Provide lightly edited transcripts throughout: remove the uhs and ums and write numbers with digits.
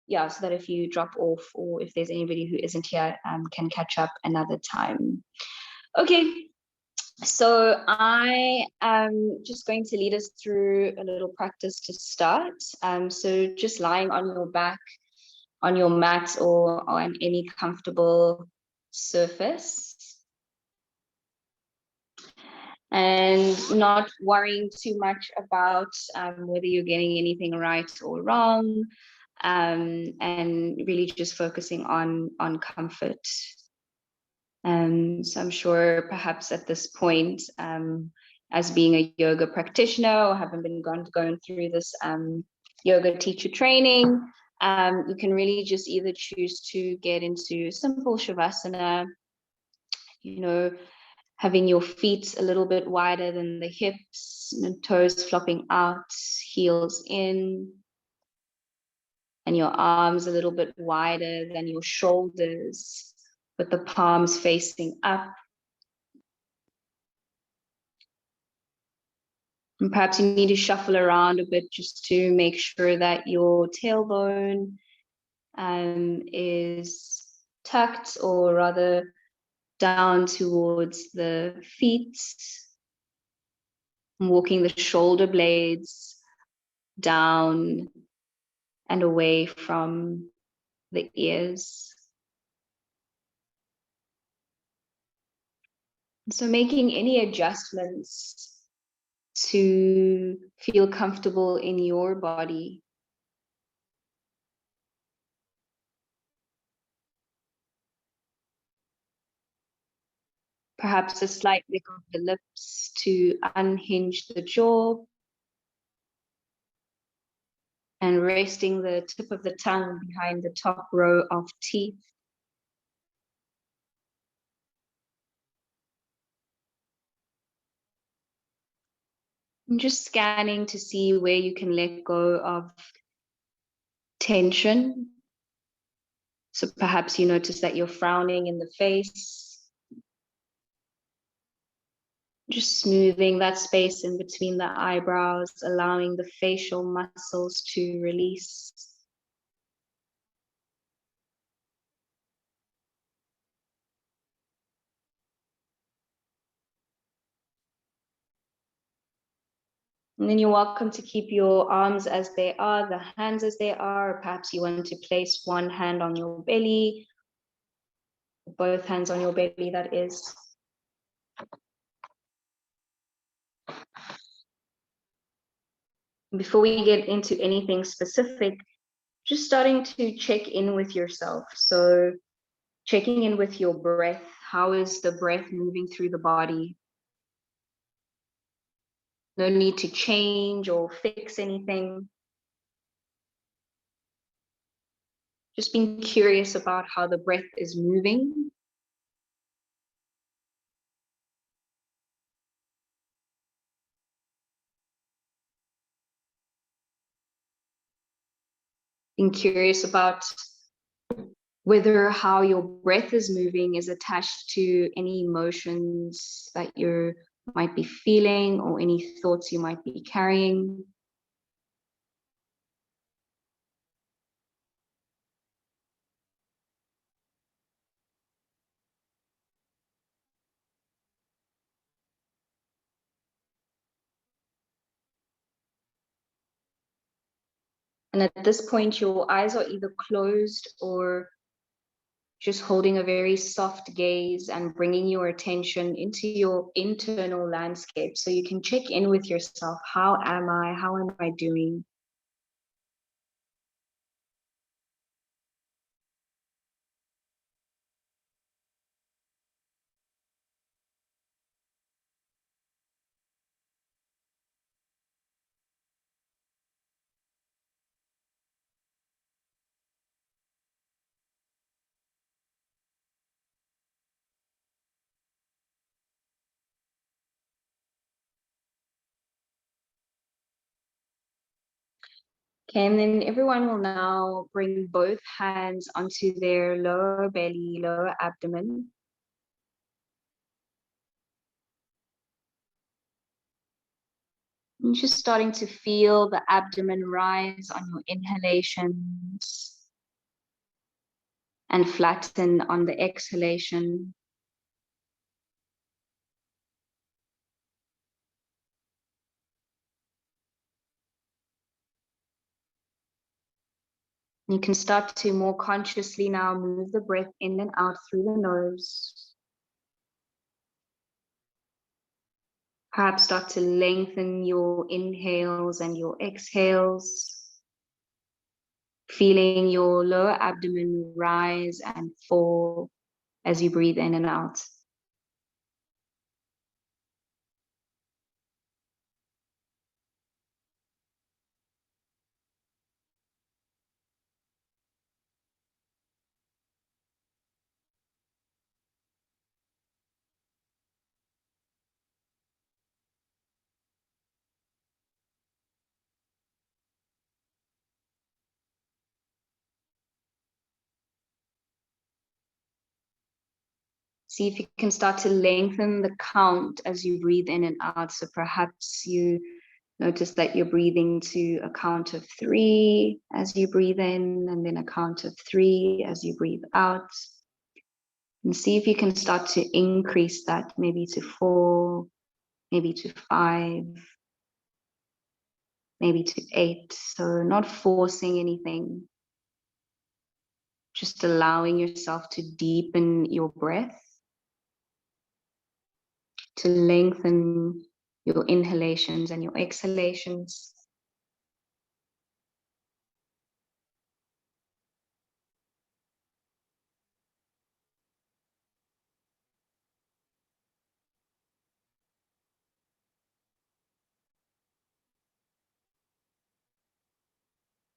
Yeah, so that if you drop off or if there's anybody who isn't here, can catch up another time. Okay, so I am just going to lead us through a little practice to start. So just lying on your back, on your mat, or on any comfortable surface, and not worrying too much about whether you're getting anything right or wrong, and really just focusing on comfort. So I'm sure perhaps at this point, as being a yoga practitioner or having been going through this yoga teacher training, you can really just either choose to get into simple shavasana, having your feet a little bit wider than the hips, toes flopping out, heels in, and your arms a little bit wider than your shoulders, with the palms facing up. And perhaps you need to shuffle around a bit just to make sure that your tailbone is tucked, or rather down towards the feet, walking the shoulder blades down and away from the ears. So making any adjustments to feel comfortable in your body. Perhaps a slight lick of the lips to unhinge the jaw, and resting the tip of the tongue behind the top row of teeth. And just scanning to see where you can let go of tension. So perhaps you notice that you're frowning in the face. Just smoothing that space in between the eyebrows, allowing the facial muscles to release. And then you're welcome to keep your arms as they are, the hands as they are. Perhaps you want to place one hand on your belly, both hands on your belly, that is. Before we get into anything specific, just starting to check in with yourself. So checking in with your breath. How is the breath moving through the body? No need to change or fix anything. Just being curious about how the breath is moving. Being curious about whether how your breath is moving is attached to any emotions that you might be feeling or any thoughts you might be carrying. And at this point, your eyes are either closed or just holding a very soft gaze and bringing your attention into your internal landscape. So you can check in with yourself. How am I? How am I doing? Okay, and then everyone will now bring both hands onto their lower belly, lower abdomen. You're just starting to feel the abdomen rise on your inhalations and flatten on the exhalation. You can start to more consciously now move the breath in and out through the nose. Perhaps start to lengthen your inhales and your exhales, feeling your lower abdomen rise and fall as you breathe in and out. See if you can start to lengthen the count as you breathe in and out. So perhaps you notice that you're breathing to a count of 3 as you breathe in, and then a count of 3 as you breathe out. And see if you can start to increase that, maybe to 4, maybe to 5, maybe to 8. So not forcing anything, just allowing yourself to deepen your breath, to lengthen your inhalations and your exhalations.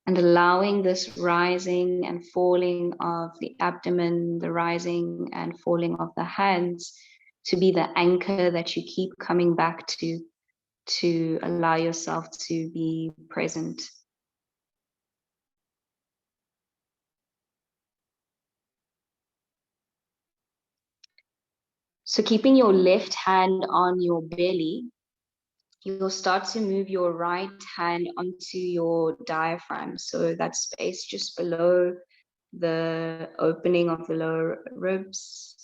And allowing this rising and falling of the abdomen, the rising and falling of the hands to be the anchor that you keep coming back to allow yourself to be present. So keeping your left hand on your belly, you'll start to move your right hand onto your diaphragm. So that space just below the opening of the lower ribs.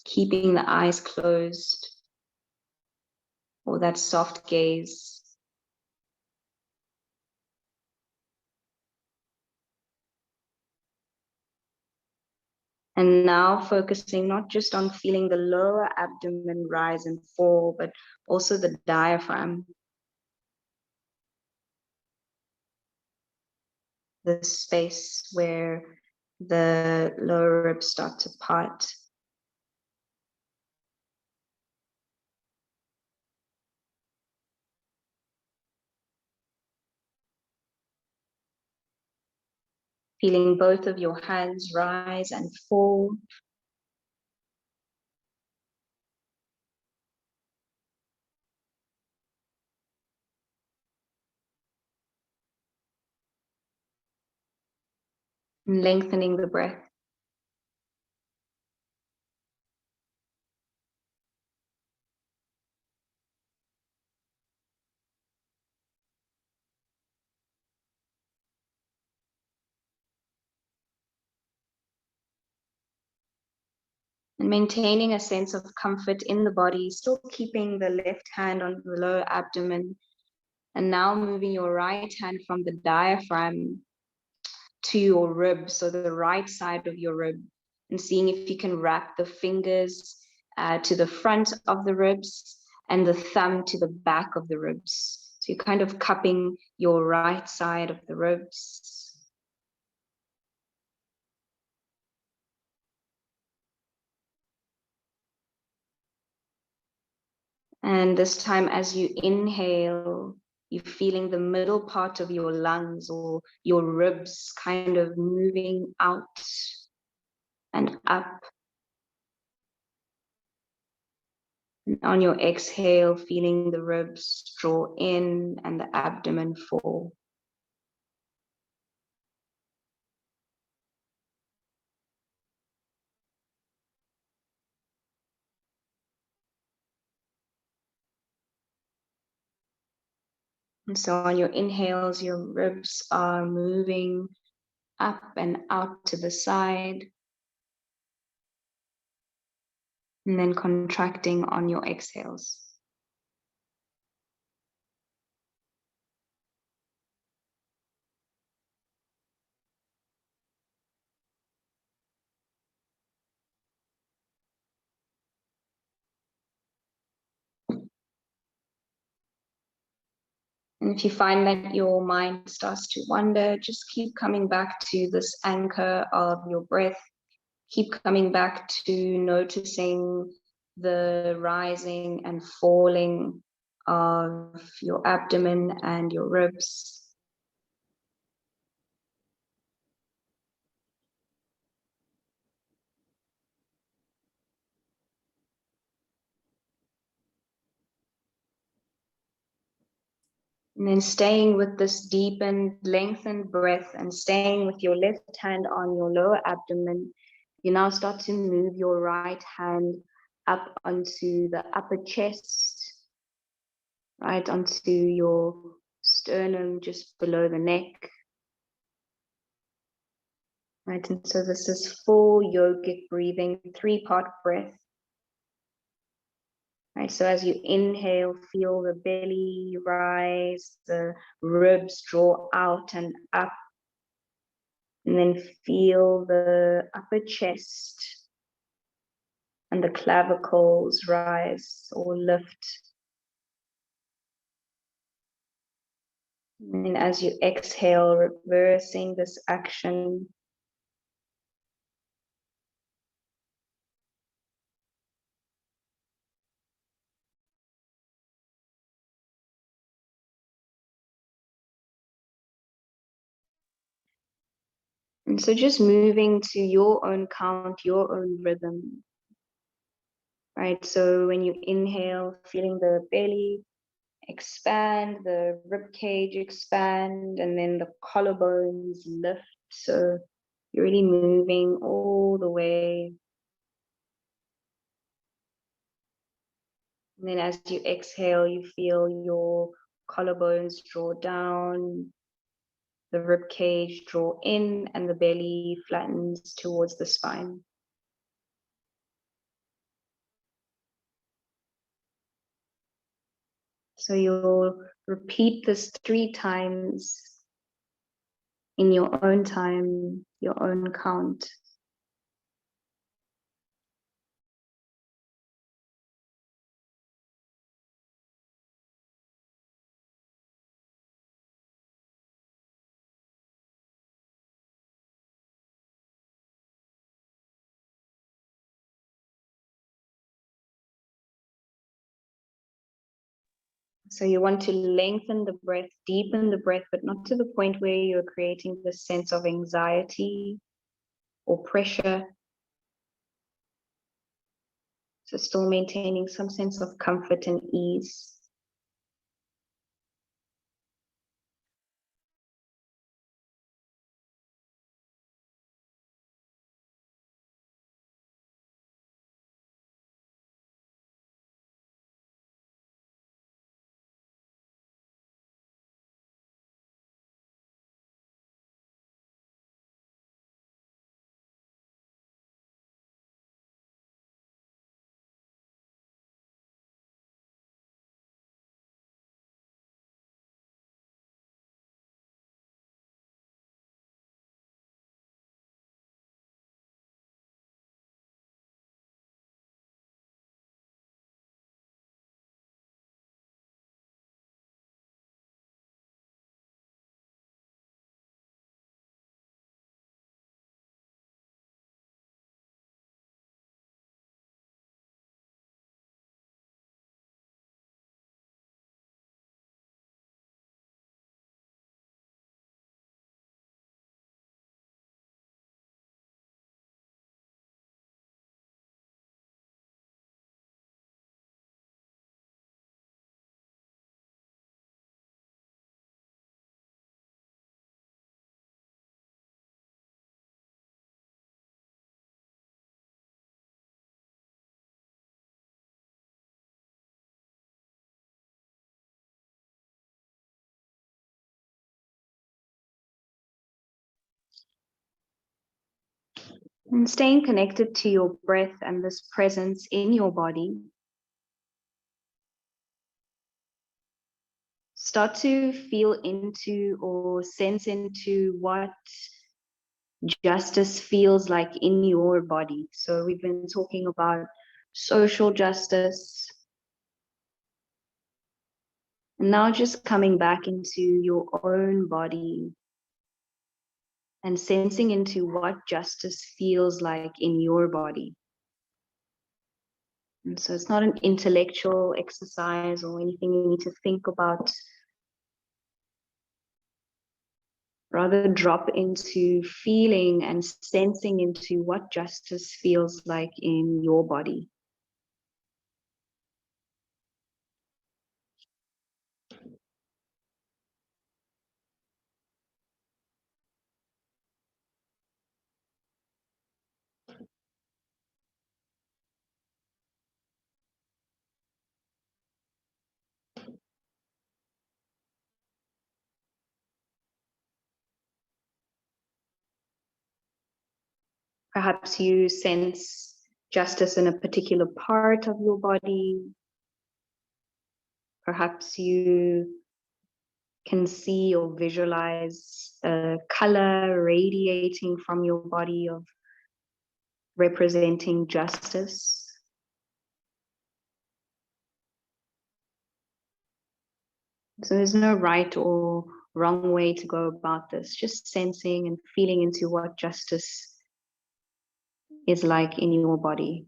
Keeping the eyes closed, or that soft gaze. And now focusing not just on feeling the lower abdomen rise and fall, but also the diaphragm, the space where the lower ribs start to part. Feeling both of your hands rise and fall. And lengthening the breath. And maintaining a sense of comfort in the body, still keeping the left hand on the lower abdomen. And now moving your right hand from the diaphragm to your rib, so the right side of your rib, and seeing if you can wrap the fingers to the front of the ribs and the thumb to the back of the ribs. So you're kind of cupping your right side of the ribs. And this time, as you inhale, you're feeling the middle part of your lungs or your ribs kind of moving out and up. And on your exhale, feeling the ribs draw in and the abdomen fall. And so on your inhales, your ribs are moving up and out to the side, and then contracting on your exhales. And if you find that your mind starts to wander, just keep coming back to this anchor of your breath. Keep coming back to noticing the rising and falling of your abdomen and your ribs. And then staying with this deepened, lengthened breath and staying with your left hand on your lower abdomen, you now start to move your right hand up onto the upper chest, right onto your sternum just below the neck. Right, and so this is full yogic breathing, 3-part breath. Right, so as you inhale, feel the belly rise, the ribs draw out and up, and then feel the upper chest and the clavicles rise or lift. And as you exhale, reversing this action. And so just moving to your own count, your own rhythm. Right, so when you inhale, feeling the belly expand, the rib cage expand, and then the collarbones lift. So you're really moving all the way. And then as you exhale, you feel your collarbones draw down, the rib cage draw in, and the belly flattens towards the spine. So you'll repeat this 3 times in your own time, your own count. So you want to lengthen the breath, deepen the breath, but not to the point where you're creating this sense of anxiety or pressure. So still maintaining some sense of comfort and ease. And staying connected to your breath and this presence in your body, start to feel into or sense into what justice feels like in your body. So we've been talking about social justice. And now just coming back into your own body and sensing into what justice feels like in your body. And so it's not an intellectual exercise or anything you need to think about. Rather drop into feeling and sensing into what justice feels like in your body. Perhaps you sense justice in a particular part of your body. Perhaps you can see or visualize a color radiating from your body of representing justice. So there's no right or wrong way to go about this, just sensing and feeling into what justice is like in your body.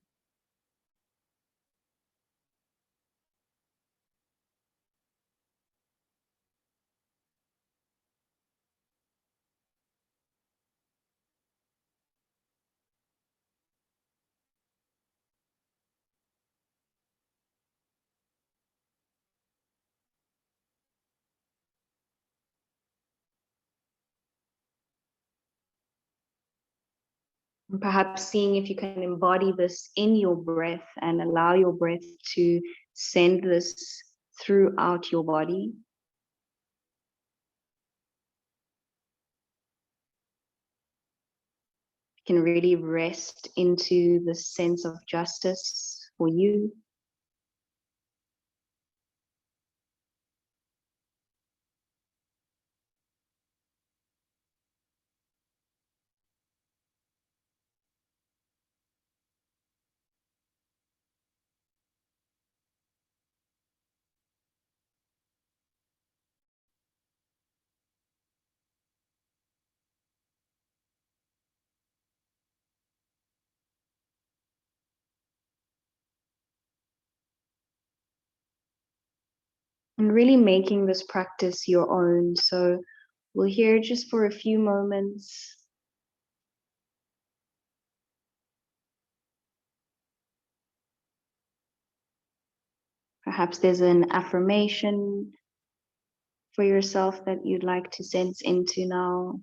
And perhaps seeing if you can embody this in your breath and allow your breath to send this throughout your body. You can really rest into the sense of justice for you. And really making this practice your own. So we'll hear just for a few moments. Perhaps there's an affirmation for yourself that you'd like to sense into now.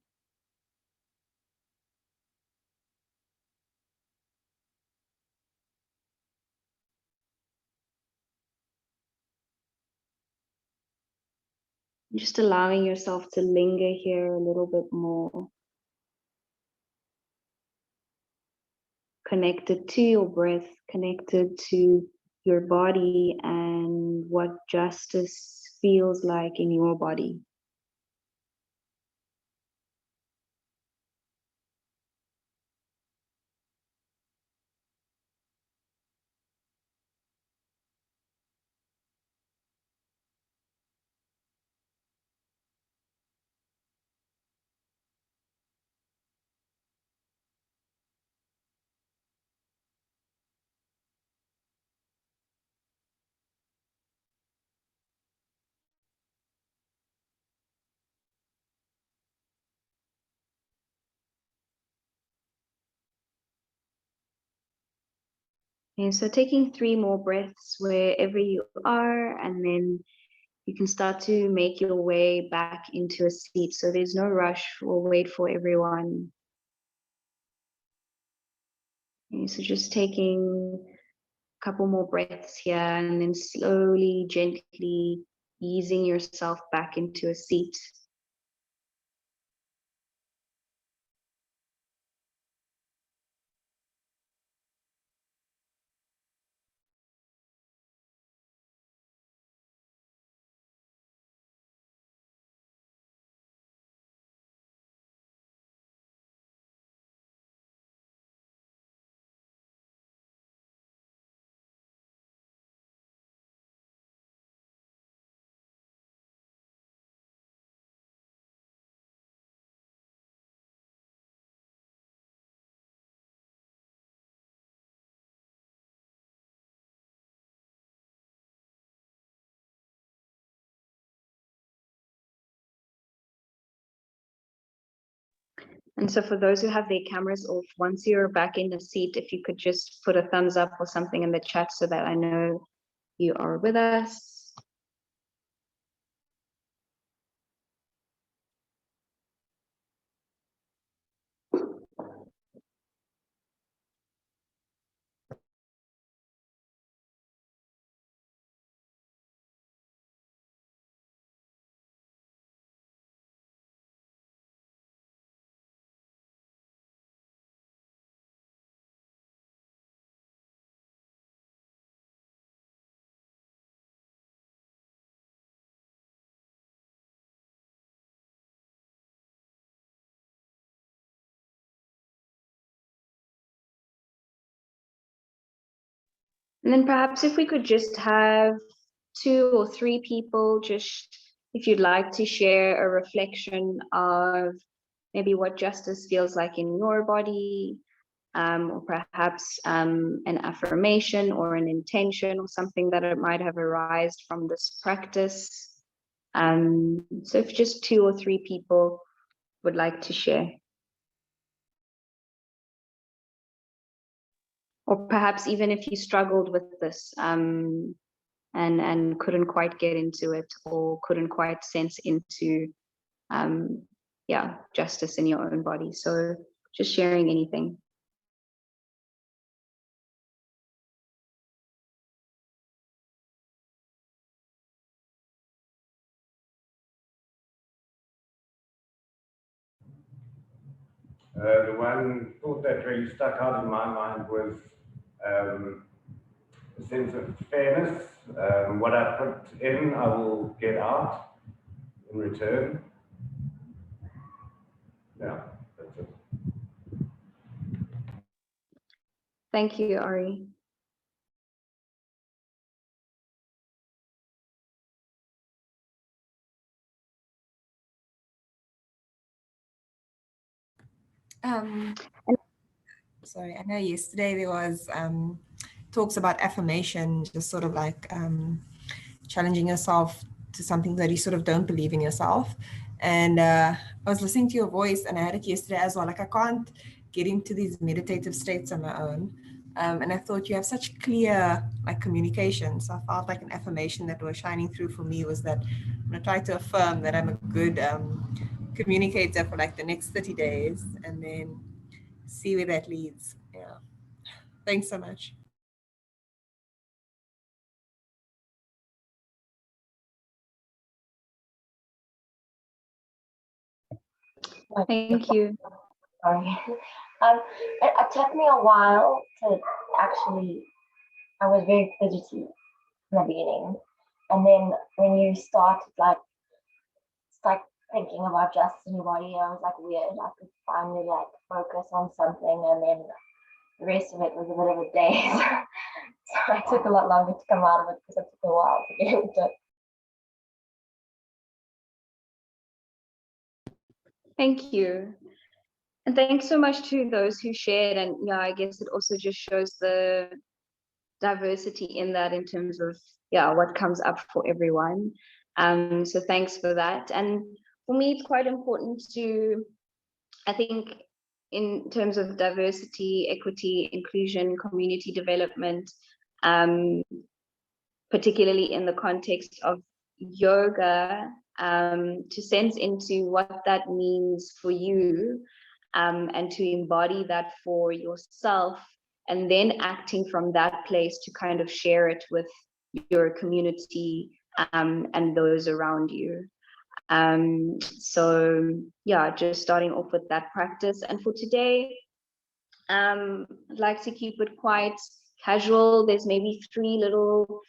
Just allowing yourself to linger here a little bit more. Connected to your breath, connected to your body and what justice feels like in your body. And so taking 3 more breaths wherever you are, and then you can start to make your way back into a seat. So there's no rush or wait for everyone. Okay, so just taking a couple more breaths here and then slowly, gently easing yourself back into a seat. And so for those who have their cameras off, once you're back in the seat, if you could just put a thumbs up or something in the chat so that I know you are with us. And then perhaps if we could just have 2 or 3 people, just if you'd like to share a reflection of maybe what justice feels like in your body, or perhaps an affirmation or an intention or something that it might have arisen from this practice. So if just 2 or 3 people would like to share. Or perhaps even if you struggled with this and couldn't quite get into it or couldn't quite sense into justice in your own body. So just sharing anything. The one thought that really stuck out in my mind was a sense of fairness. What I put in, I will get out in return. Yeah, that's it. Thank you, Ari. Sorry, I know yesterday there was talks about affirmation, just sort of like challenging yourself to something that you sort of don't believe in yourself. And I was listening to your voice, and I had it yesterday as well. Like, I can't get into these meditative states on my own. And I thought you have such clear like communication. So I felt like an affirmation that was shining through for me was that I'm going to try to affirm that I'm a good communicator for like the next 30 days and then see where that leads. Yeah. Thanks so much. Thank you. Sorry. It took me a while to actually, I was very fidgety in the beginning. And then when you start thinking about justice in your body, I was like weird. I could finally like focus on something, and then the rest of it was a bit of a daze. So it took a lot longer to come out of it because it took a while to get into it. Thank you. And thanks so much to those who shared. And yeah, I guess it also just shows the diversity in that in terms of, what comes up for everyone. So thanks for that. And for me, it's quite important to, I think, in terms of diversity, equity, inclusion, community development, particularly in the context of yoga, to sense into what that means for you, and to embody that for yourself, and then acting from that place to kind of share it with your community and those around you. So yeah, just starting off with that practice. And for today, I'd like to keep it quite casual. There's maybe 3 little,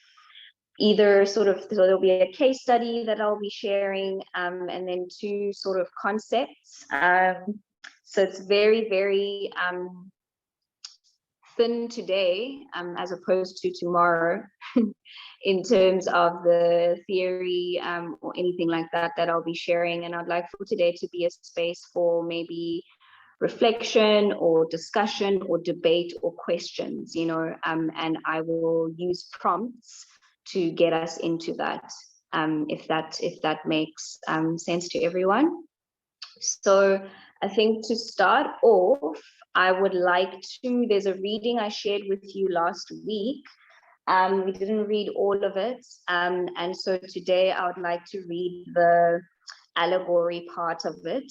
either sort of, so there'll be a case study that I'll be sharing, and then 2 sort of concepts. So it's very, very thin today, as opposed to tomorrow, in terms of the theory or anything like that I'll be sharing. And I'd like for today to be a space for maybe reflection or discussion or debate or questions, and I will use prompts to get us into that, if that makes sense to everyone. So I think to start off, I would like to, there's a reading I shared with you last week. We didn't read all of it. And so today I would like to read the allegory part of it,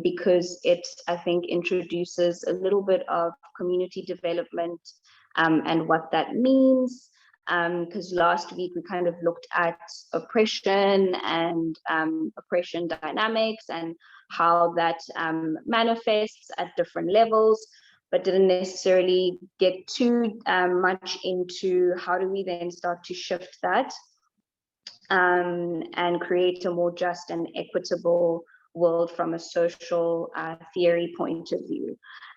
because it, I think, introduces a little bit of community development and what that means. Because last week we kind of looked at oppression and oppression dynamics and how that manifests at different levels, but didn't necessarily get too much into how do we then start to shift that and create a more just and equitable world from a social theory point of view.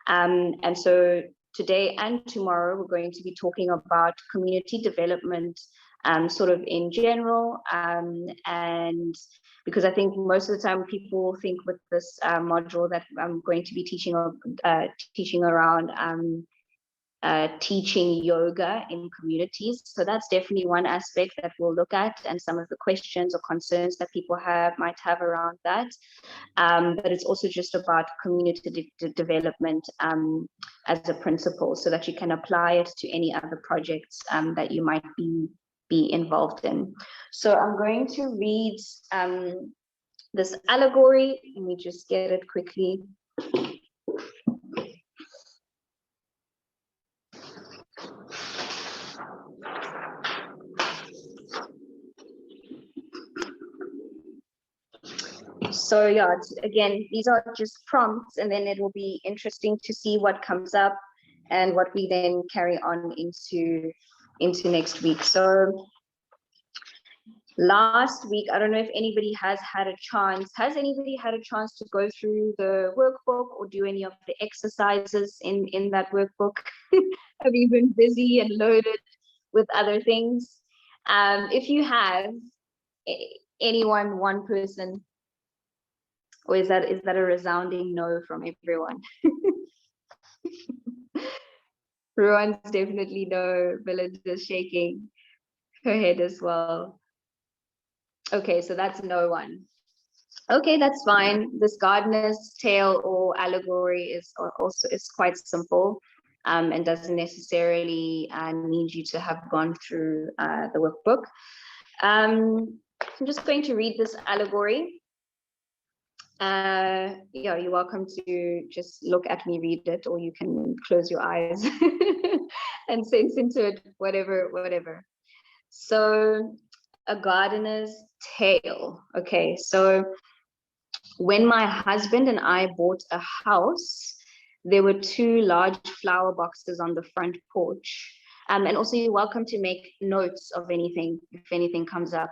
And so today and tomorrow, we're going to be talking about community development sort of in general. And because I think most of the time people think with this module that I'm going to be teaching around teaching yoga in communities. So that's definitely one aspect that we'll look at, and some of the questions or concerns that people might have around that. But it's also just about community development as a principle, so that you can apply it to any other projects that you might be involved in. So I'm going to read this allegory. Let me just get it quickly. So yeah, again, these are just prompts, and then it will be interesting to see what comes up and what we then carry on into next week. So last week, I don't know if anybody has had a chance. Has anybody had a chance to go through the workbook or do any of the exercises in that workbook? Have you been busy and loaded with other things? If you have, anyone, one person, or is that a resounding no from everyone? Everyone's definitely no. Belinda's shaking her head as well. Okay, so that's no one. Okay, that's fine. This gardener's tale or allegory is quite simple, and doesn't necessarily need you to have gone through the workbook. I'm just going to read this allegory. Yeah, you're welcome to just look at me read it, or you can close your eyes and sense into it, whatever. So, a gardener's tale. Okay, so when my husband and I bought a house, there were 2 large flower boxes on the front porch. And also you're welcome to make notes of anything, if anything comes up,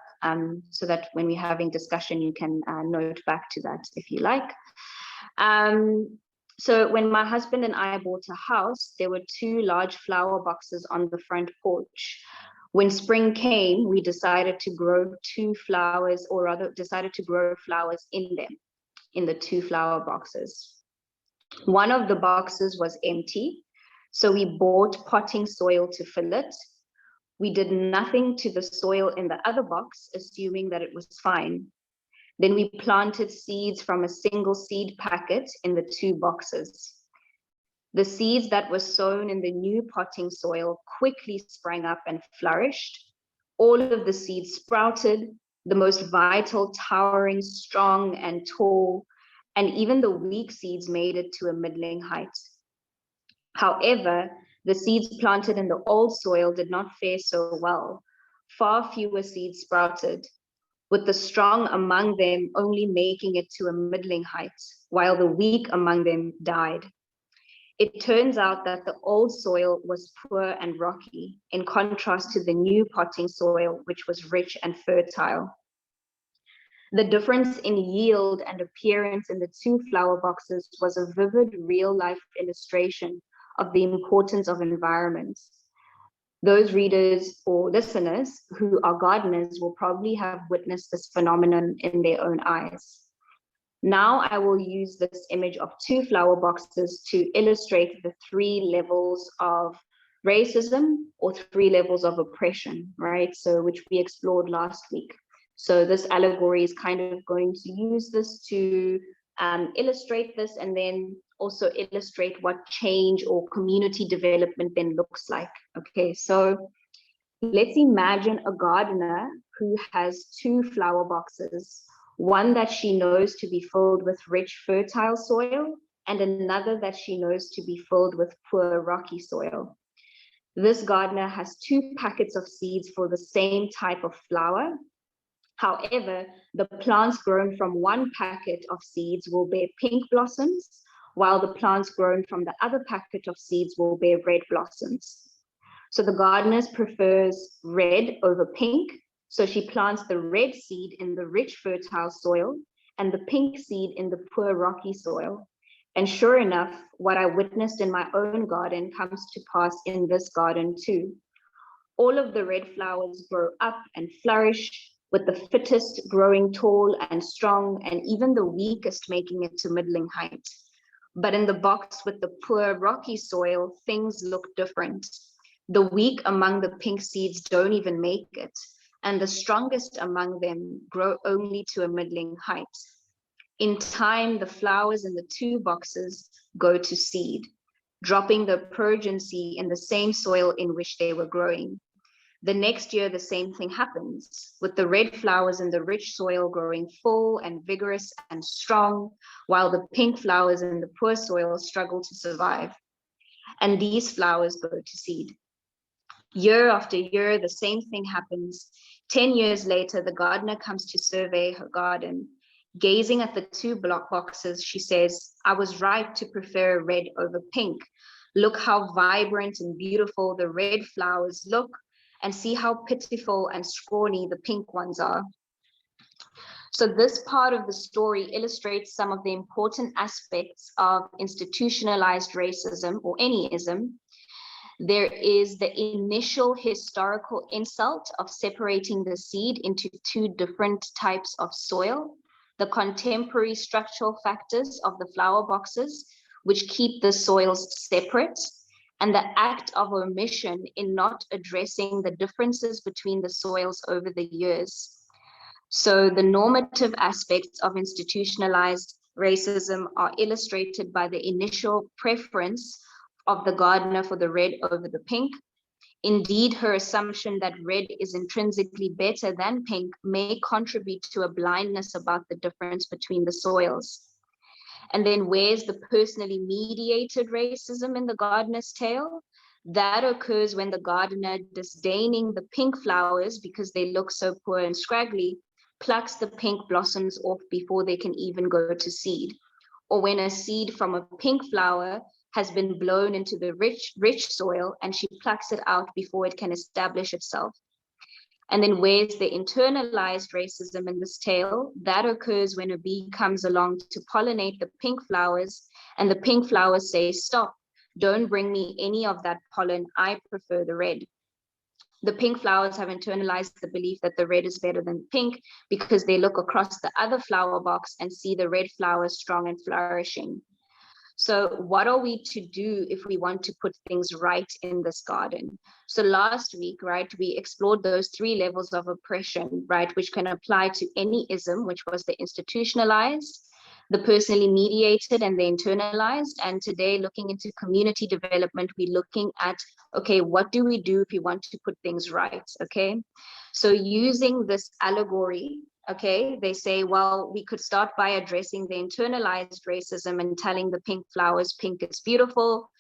so that when we're having discussion, you can note back to that if you like. So when my husband and I bought a house, there were 2 large flower boxes on the front porch. When spring came, we decided to grow 2 flowers, or rather decided to grow flowers in them, in the 2 flower boxes. One of the boxes was empty, so we bought potting soil to fill it. We did nothing to the soil in the other box, assuming that it was fine. Then we planted seeds from a single seed packet in the 2 boxes. The seeds that were sown in the new potting soil quickly sprang up and flourished. All of the seeds sprouted, the most vital, towering, strong, and tall, and even the weak seeds made it to a middling height. However, the seeds planted in the old soil did not fare so well. Far fewer seeds sprouted, with the strong among them only making it to a middling height, while the weak among them died. It turns out that the old soil was poor and rocky, in contrast to the new potting soil, which was rich and fertile. The difference in yield and appearance in the 2 flower boxes was a vivid real-life illustration of the importance of environment. Those readers or listeners who are gardeners will probably have witnessed this phenomenon in their own eyes. Now I will use this image of 2 flower boxes to illustrate the 3 levels of racism, or 3 levels of oppression, right? So which we explored last week. So this allegory is kind of going to use this to illustrate this and then also illustrate what change or community development then looks like. Okay, so let's imagine a gardener who has 2 flower boxes, one that she knows to be filled with rich, fertile soil, and another that she knows to be filled with poor, rocky soil. This gardener has 2 packets of seeds for the same type of flower. However, the plants grown from one packet of seeds will bear pink blossoms, while the plants grown from the other packet of seeds will bear red blossoms. So the gardener prefers red over pink, so she plants the red seed in the rich, fertile soil and the pink seed in the poor, rocky soil. And sure enough, what I witnessed in my own garden comes to pass in this garden too. All of the red flowers grow up and flourish, with the fittest growing tall and strong, and even the weakest making it to middling height. But in the box with the poor, rocky soil, things look different. The weak among the pink seeds don't even make it, and the strongest among them grow only to a middling height. In time, the flowers in the 2 boxes go to seed, dropping the progeny in the same soil in which they were growing. The next year, the same thing happens, with the red flowers in the rich soil growing full and vigorous and strong, while the pink flowers in the poor soil struggle to survive. And these flowers go to seed. Year after year, the same thing happens. 10 years later, the gardener comes to survey her garden. Gazing at the 2 block boxes, she says, "I was right to prefer red over pink. Look how vibrant and beautiful the red flowers look, and see how pitiful and scrawny the pink ones are." So this part of the story illustrates some of the important aspects of institutionalized racism, or any ism. There is the initial historical insult of separating the seed into 2 different types of soil, the contemporary structural factors of the flower boxes, which keep the soils separate, and the act of omission in not addressing the differences between the soils over the years. So the normative aspects of institutionalized racism are illustrated by the initial preference of the gardener for the red over the pink. Indeed, her assumption that red is intrinsically better than pink may contribute to a blindness about the difference between the soils. And then where's the personally mediated racism in the gardener's tale? That occurs when the gardener, disdaining the pink flowers because they look so poor and scraggly, plucks the pink blossoms off before they can even go to seed. Or when a seed from a pink flower has been blown into the rich soil and she plucks it out before it can establish itself. And then where's the internalized racism in this tale? That occurs when a bee comes along to pollinate the pink flowers and the pink flowers say, "Stop, don't bring me any of that pollen, I prefer the red." The pink flowers have internalized the belief that the red is better than pink because they look across the other flower box and see the red flowers strong and flourishing. So what are we to do if we want to put things right in this garden? So last week, right, we explored those 3 levels of oppression, right, which can apply to any ism, which was the institutionalized, the personally mediated, and the internalized. And today, looking into community development, we're looking at, okay, what do we do if we want to put things right, okay? So using this allegory, okay, they say, well, we could start by addressing the internalized racism and telling the pink flowers pink is beautiful.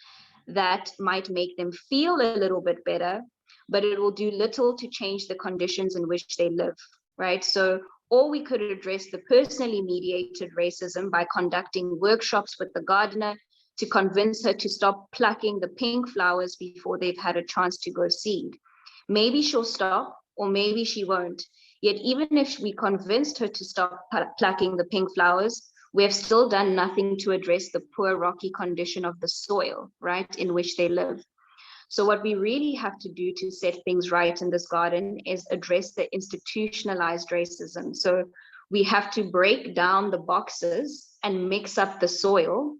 That might make them feel a little bit better, but it will do little to change the conditions in which they live, right? So, or we could address the personally mediated racism by conducting workshops with the gardener to convince her to stop plucking the pink flowers before they've had a chance to go seed. Maybe she'll stop, or maybe she won't. Yet even if we convinced her to stop plucking the pink flowers, we have still done nothing to address the poor rocky condition of the soil, right, in which they live. So what we really have to do to set things right in this garden is address the institutionalized racism. So we have to break down the boxes and mix up the soil,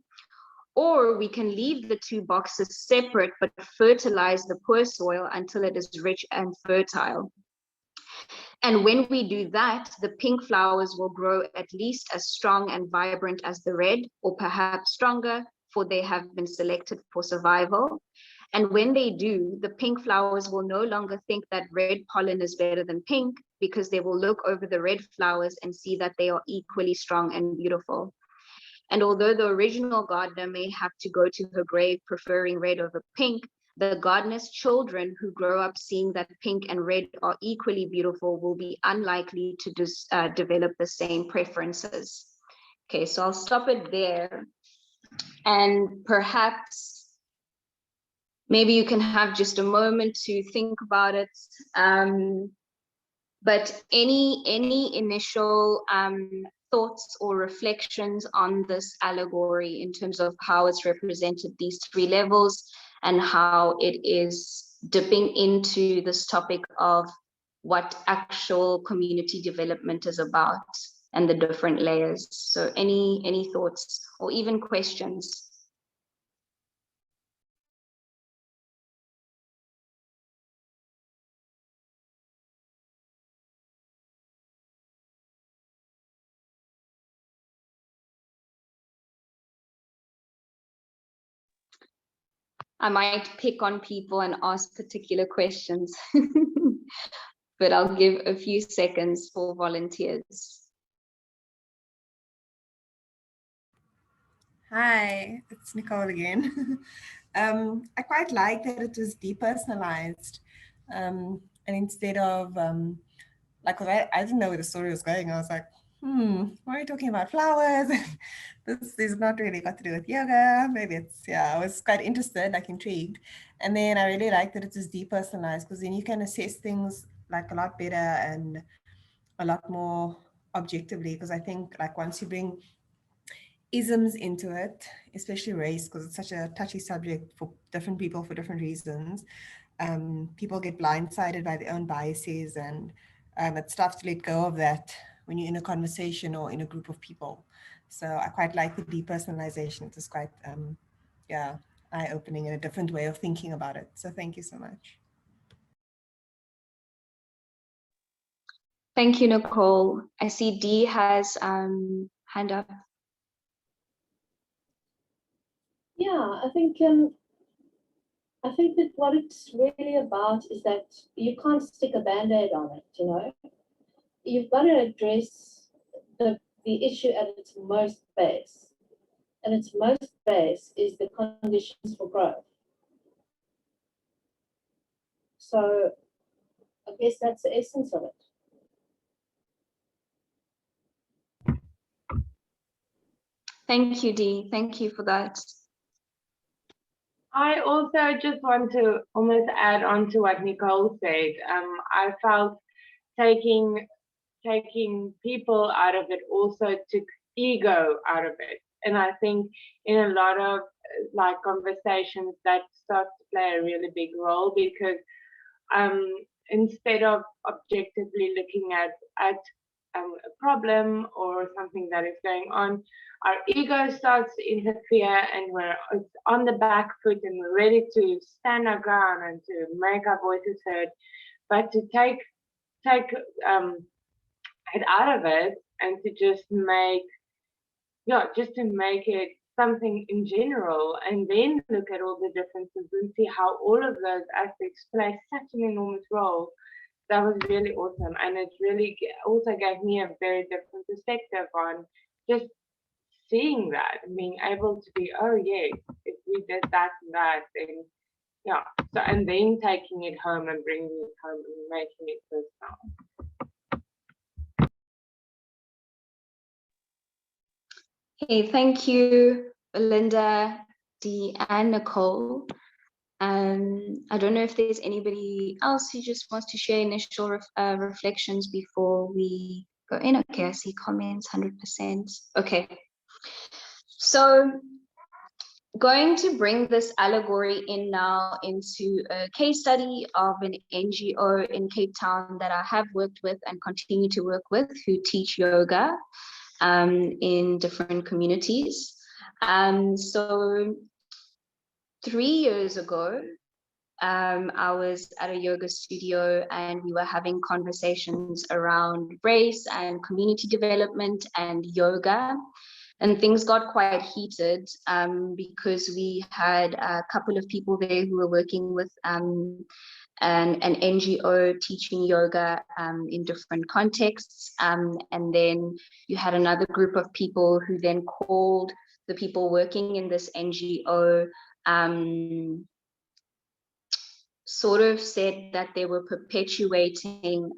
or we can leave the 2 boxes separate but fertilize the poor soil until it is rich and fertile. And when we do that, the pink flowers will grow at least as strong and vibrant as the red, or perhaps stronger, for they have been selected for survival. And when they do, the pink flowers will no longer think that red pollen is better than pink, because they will look over the red flowers and see that they are equally strong and beautiful. And although the original gardener may have to go to her grave preferring red over pink, the gardener's children who grow up seeing that pink and red are equally beautiful will be unlikely to develop the same preferences. Okay, so I'll stop it there. And perhaps maybe you can have just a moment to think about it. But any initial thoughts or reflections on this allegory in terms of how it's represented these three levels and how it is dipping into this topic of what actual community development is about and the different layers? So any thoughts or even questions? I might pick on people and ask particular questions, but I'll give a few seconds for volunteers. Hi, it's Nicole again. I quite like that it was depersonalized. And instead of, like, I didn't know where the story was going. I was like, why are you talking about flowers? This is not really got to do with yoga. Maybe it's, yeah, I was quite interested, like intrigued. And then I really liked that it was depersonalized, because then you can assess things like a lot better and a lot more objectively. Because I think like once you bring isms into it, especially race, because it's such a touchy subject for different people for different reasons, people get blindsided by their own biases, and it's tough to let go of that when you're in a conversation or in a group of people. So I quite like the depersonalization. It was quite, yeah, eye-opening and a different way of thinking about it. So thank you so much. Thank you, Nicole. I see Dee has hand up. Yeah, I think that what it's really about is that you can't stick a band-aid on it, you know. You've got to address the issue at its most base. And its most base is the conditions for growth. So I guess that's the essence of it. Thank you, Dee. Thank you for that. I also just want to almost add on to what Nicole said. I felt taking people out of it also took ego out of it. And I think in a lot of like conversations that starts to play a really big role, because instead of objectively looking at a problem or something that is going on, our ego starts to interfere, and we're on the back foot and we're ready to stand our ground and to make our voices heard. But to take it out of it and to just make it something in general, and then look at all the differences and see how all of those aspects play such an enormous role. That was really awesome, and it really also gave me a very different perspective on just seeing that and being able to be, oh yes, if we did that and that, then yeah. So, and then taking it home and bringing it home and making it personal. Hey, thank you, Belinda, Dee, and Nicole. I don't know if there's anybody else who just wants to share initial reflections before we go in. Okay, I see comments, 100%. Okay, so going to bring this allegory in now into a case study of an NGO in Cape Town that I have worked with and continue to work with, who teach yoga in different communities. So 3 years ago, I was at a yoga studio and we were having conversations around race and community development and yoga. And things got quite heated because we had a couple of people there who were working with an NGO teaching yoga in different contexts. And then you had another group of people who then called the people working in this NGO, sort of said that they were perpetuating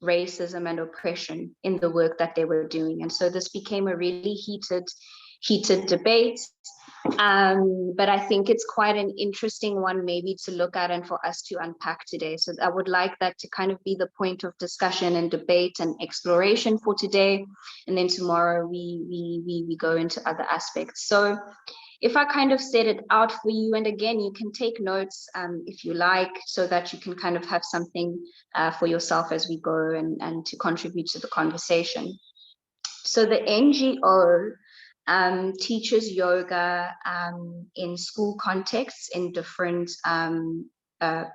racism and oppression in the work that they were doing. And so this became a really heated debate. But I think it's quite an interesting one maybe to look at and for us to unpack today. So I would like that to kind of be the point of discussion and debate and exploration for today. And then tomorrow we go into other aspects. So if I kind of set it out for you, and again, you can take notes if you like, so that you can kind of have something for yourself as we go and to contribute to the conversation. So the NGO teaches yoga in school contexts in different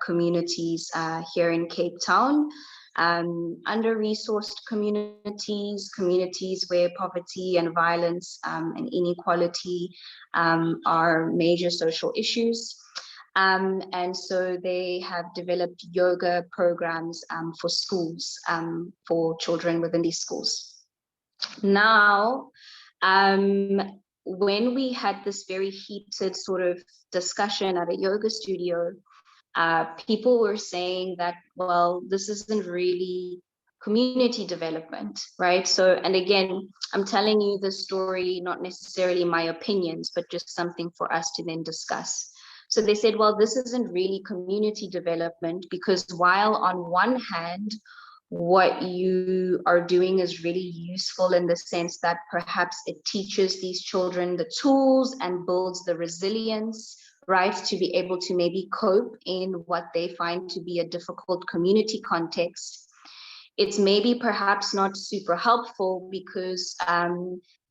communities here in Cape Town. Under-resourced communities, communities where poverty and violence and inequality are major social issues. And so they have developed yoga programs for schools, for children within these schools. Now, when we had this very heated sort of discussion at a yoga studio, people were saying that, well, this isn't really community development, right? So, and again, I'm telling you the story, not necessarily my opinions, but just something for us to then discuss. So they said, well, this isn't really community development, because while on one hand, what you are doing is really useful in the sense that perhaps it teaches these children the tools and builds the resilience, right, to be able to maybe cope in what they find to be a difficult community context. It's maybe perhaps not super helpful because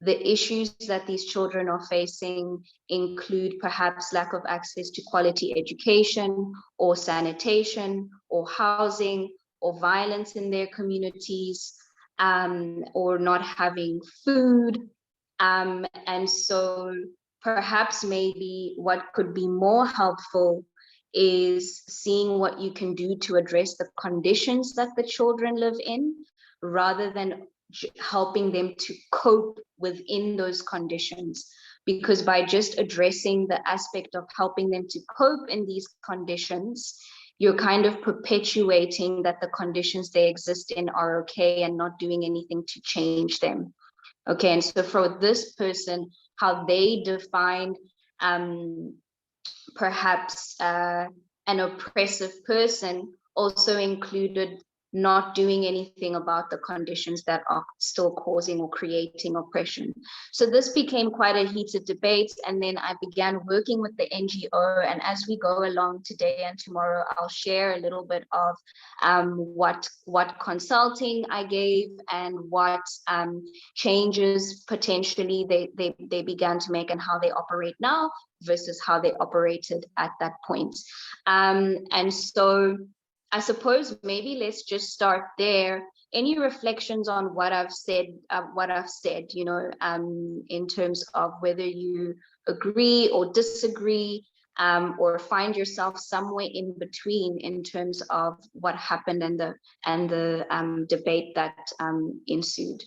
the issues that these children are facing include perhaps lack of access to quality education or sanitation or housing or violence in their communities, or not having food. And so perhaps maybe what could be more helpful is seeing what you can do to address the conditions that the children live in, rather than helping them to cope within those conditions. Because by just addressing the aspect of helping them to cope in these conditions, you're kind of perpetuating that the conditions they exist in are okay and not doing anything to change them. Okay, and so for this person, how they defined perhaps an oppressive person also included not doing anything about the conditions that are still causing or creating oppression. So this became quite a heated debate, and then I began working with the NGO, and as we go along today and tomorrow, I'll share a little bit of what consulting I gave and what changes potentially they began to make and how they operate now versus how they operated at that point. And so I suppose maybe let's just start there. Any reflections on what I've said, you know, in terms of whether you agree or disagree, or find yourself somewhere in between in terms of what happened and the debate that ensued.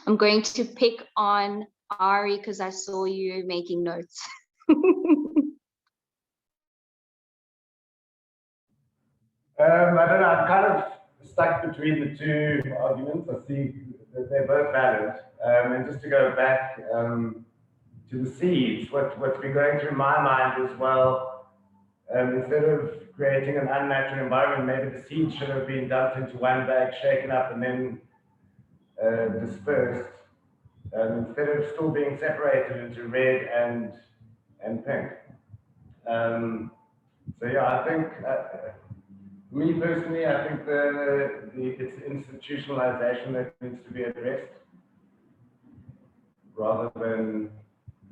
I'm going to pick on Ari because I saw you making notes. I don't know, I'm kind of stuck between the two arguments. I see that they're both valid. And just to go back to the seeds, what's been going through my mind is, well, instead of creating an unnatural environment, maybe the seeds should have been dumped into one bag, shaken up, and then dispersed, instead of still being separated into red and pink. So yeah, I think, me personally, I think it's institutionalization that needs to be addressed, rather than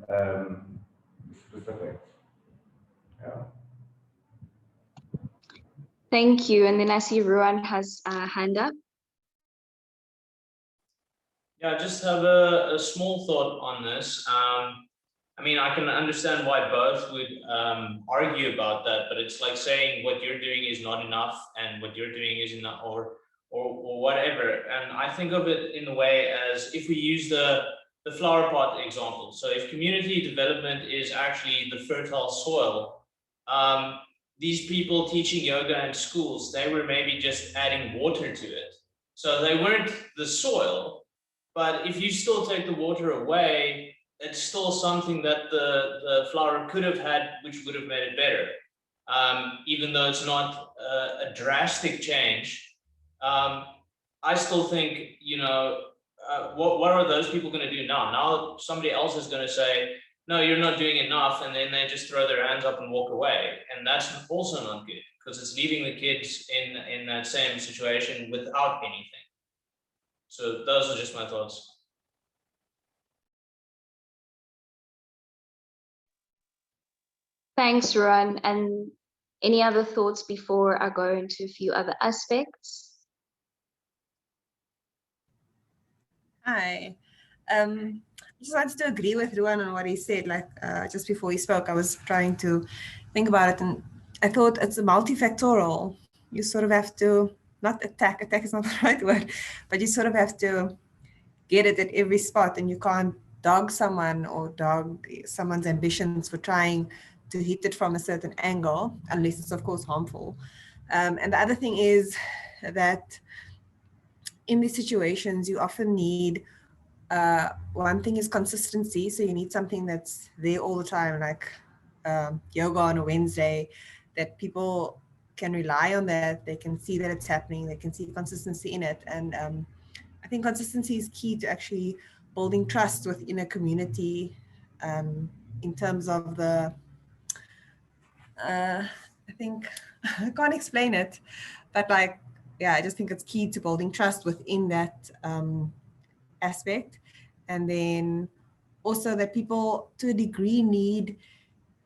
specifics. Yeah. Thank you. And then I see Ruan has a hand up. Yeah, I just have a small thought on this. I mean, I can understand why both would argue about that, but it's like saying what you're doing is not enough and what you're doing is enough, or whatever. And I think of it in a way as if we use the flower pot example. So if community development is actually the fertile soil, these people teaching yoga in schools, they were maybe just adding water to it. So they weren't the soil, but if you still take the water away, it's still something that the flower could have had, which would have made it better. Even though it's not a drastic change, I still think, you know, what are those people going to do now? Now somebody else is going to say, no, you're not doing enough, and then they just throw their hands up and walk away, and that's also not good because it's leaving the kids in that same situation without anything. So those are just my thoughts. Thanks, Ruan. And any other thoughts before I go into a few other aspects? Hi. I just wanted to agree with Ruan on what he said. Like just before he spoke, I was trying to think about it, and I thought it's a multifactorial. You sort of have to not attack is not the right word, but you sort of have to get it at every spot, and you can't dog someone or dog someone's ambitions for trying to hit it from a certain angle, unless it's of course harmful. And the other thing is that in these situations, you often need one thing is consistency. So you need something that's there all the time, like yoga on a Wednesday, that people can rely on, that they can see that it's happening, they can see consistency in it. And I think consistency is key to actually building trust within a community in terms of the, I think, I can't explain it, but like, yeah, I just think it's key to building trust within that aspect. And then also that people to a degree need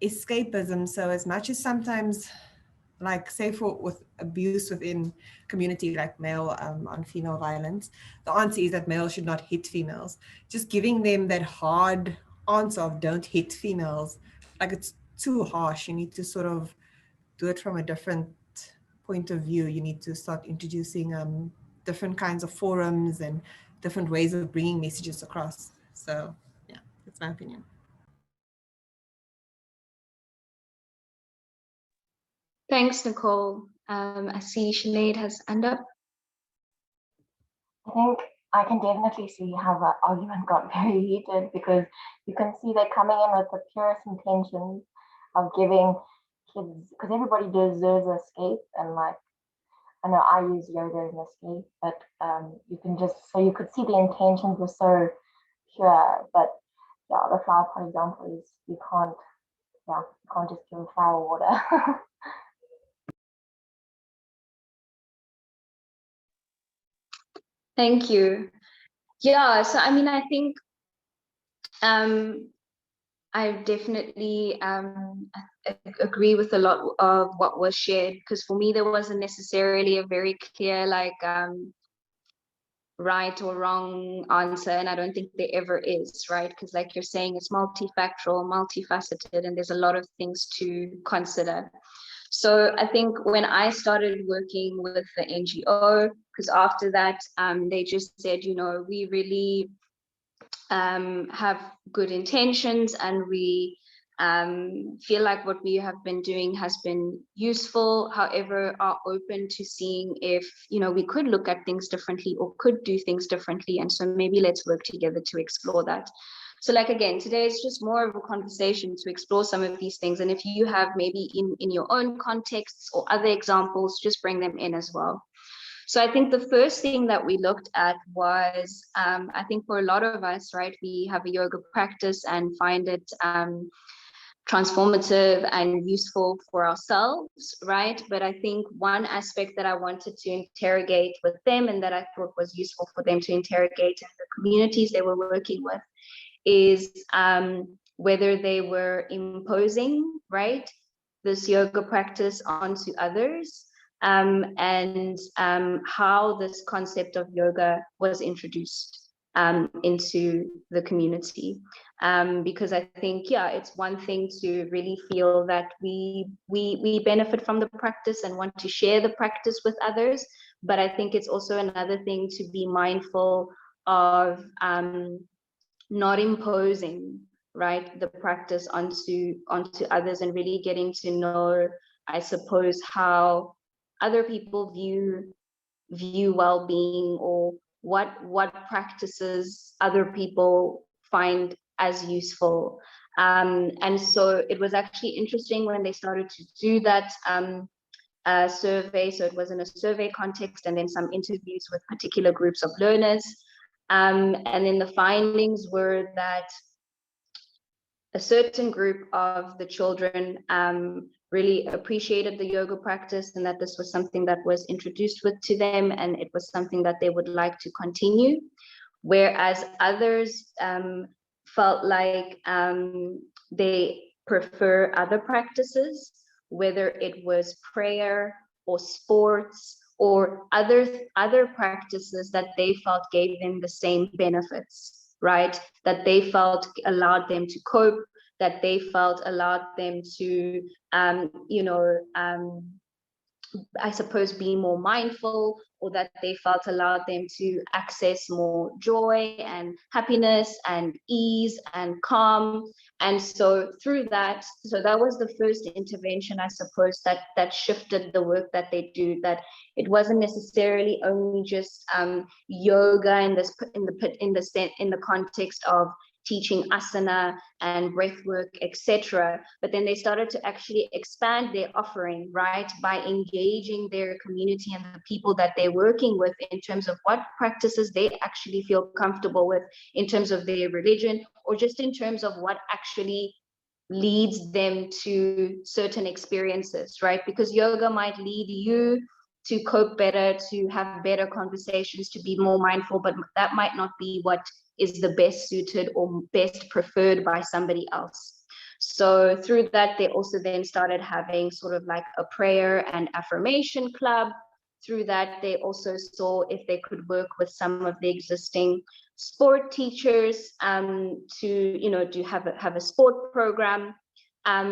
escapism. So as much as sometimes, like say with abuse within community, like male on female violence, the answer is that males should not hit females. Just giving them that hard answer of don't hit females, like it's too harsh. You need to sort of do it from a different point of view. You need to start introducing different kinds of forums and different ways of bringing messages across. So yeah, that's my opinion. Thanks, Nicole. I see Sinead has hand up. I think I can definitely see how that argument got very heated, because you can see they're coming in with the purest intentions of giving kids, because everybody deserves escape, and like I know I use yoga as an escape, but you can just, so you could see the intentions were so pure, but yeah, the flower pot example is you can't just give flower water. Thank you. Yeah, so I mean, I think I definitely agree with a lot of what was shared, because for me, there wasn't necessarily a very clear like right or wrong answer, and I don't think there ever is, right? Because like you're saying, it's multifactorial, multifaceted, and there's a lot of things to consider. So I think when I started working with the NGO, because after that, they just said, you know, we really have good intentions, and we feel like what we have been doing has been useful, however are open to seeing if, you know, we could look at things differently or could do things differently, and so maybe let's work together to explore that. So like again, today is just more of a conversation to explore some of these things, and if you have maybe in your own contexts or other examples, just bring them in as well. So I think the first thing that we looked at was, I think for a lot of us, right, we have a yoga practice and find it transformative and useful for ourselves, right? But I think one aspect that I wanted to interrogate with them, and that I thought was useful for them to interrogate in the communities they were working with, is whether they were imposing, right, this yoga practice onto others, and how this concept of yoga was introduced into the community. Because I think, yeah, it's one thing to really feel that we benefit from the practice and want to share the practice with others, but I think it's also another thing to be mindful of not imposing, right, the practice onto others, and really getting to know, I suppose, how other people view well-being, or what practices other people find as useful. And so it was actually interesting when they started to do that survey. So it was in a survey context, and then some interviews with particular groups of learners. And then the findings were that a certain group of the children really appreciated the yoga practice, and that this was something that was introduced to them, and it was something that they would like to continue. Whereas others felt like they prefer other practices, whether it was prayer or sports or other practices that they felt gave them the same benefits, right? That they felt allowed them to cope, that they felt allowed them to, I suppose, be more mindful, or that they felt allowed them to access more joy and happiness and ease and calm. And so through that, so that was the first intervention, I suppose, that shifted the work that they do, that it wasn't necessarily only just yoga in the context of teaching asana and breath work, etc. But then they started to actually expand their offering, right, by engaging their community and the people that they're working with in terms of what practices they actually feel comfortable with, in terms of their religion, or just in terms of what actually leads them to certain experiences, right? Because yoga might lead you to cope better, to have better conversations, to be more mindful, but that might not be what is the best suited or best preferred by somebody else. So through that, they also then started having sort of like a prayer and affirmation club. Through that, they also saw if they could work with some of the existing sport teachers to have a sport program.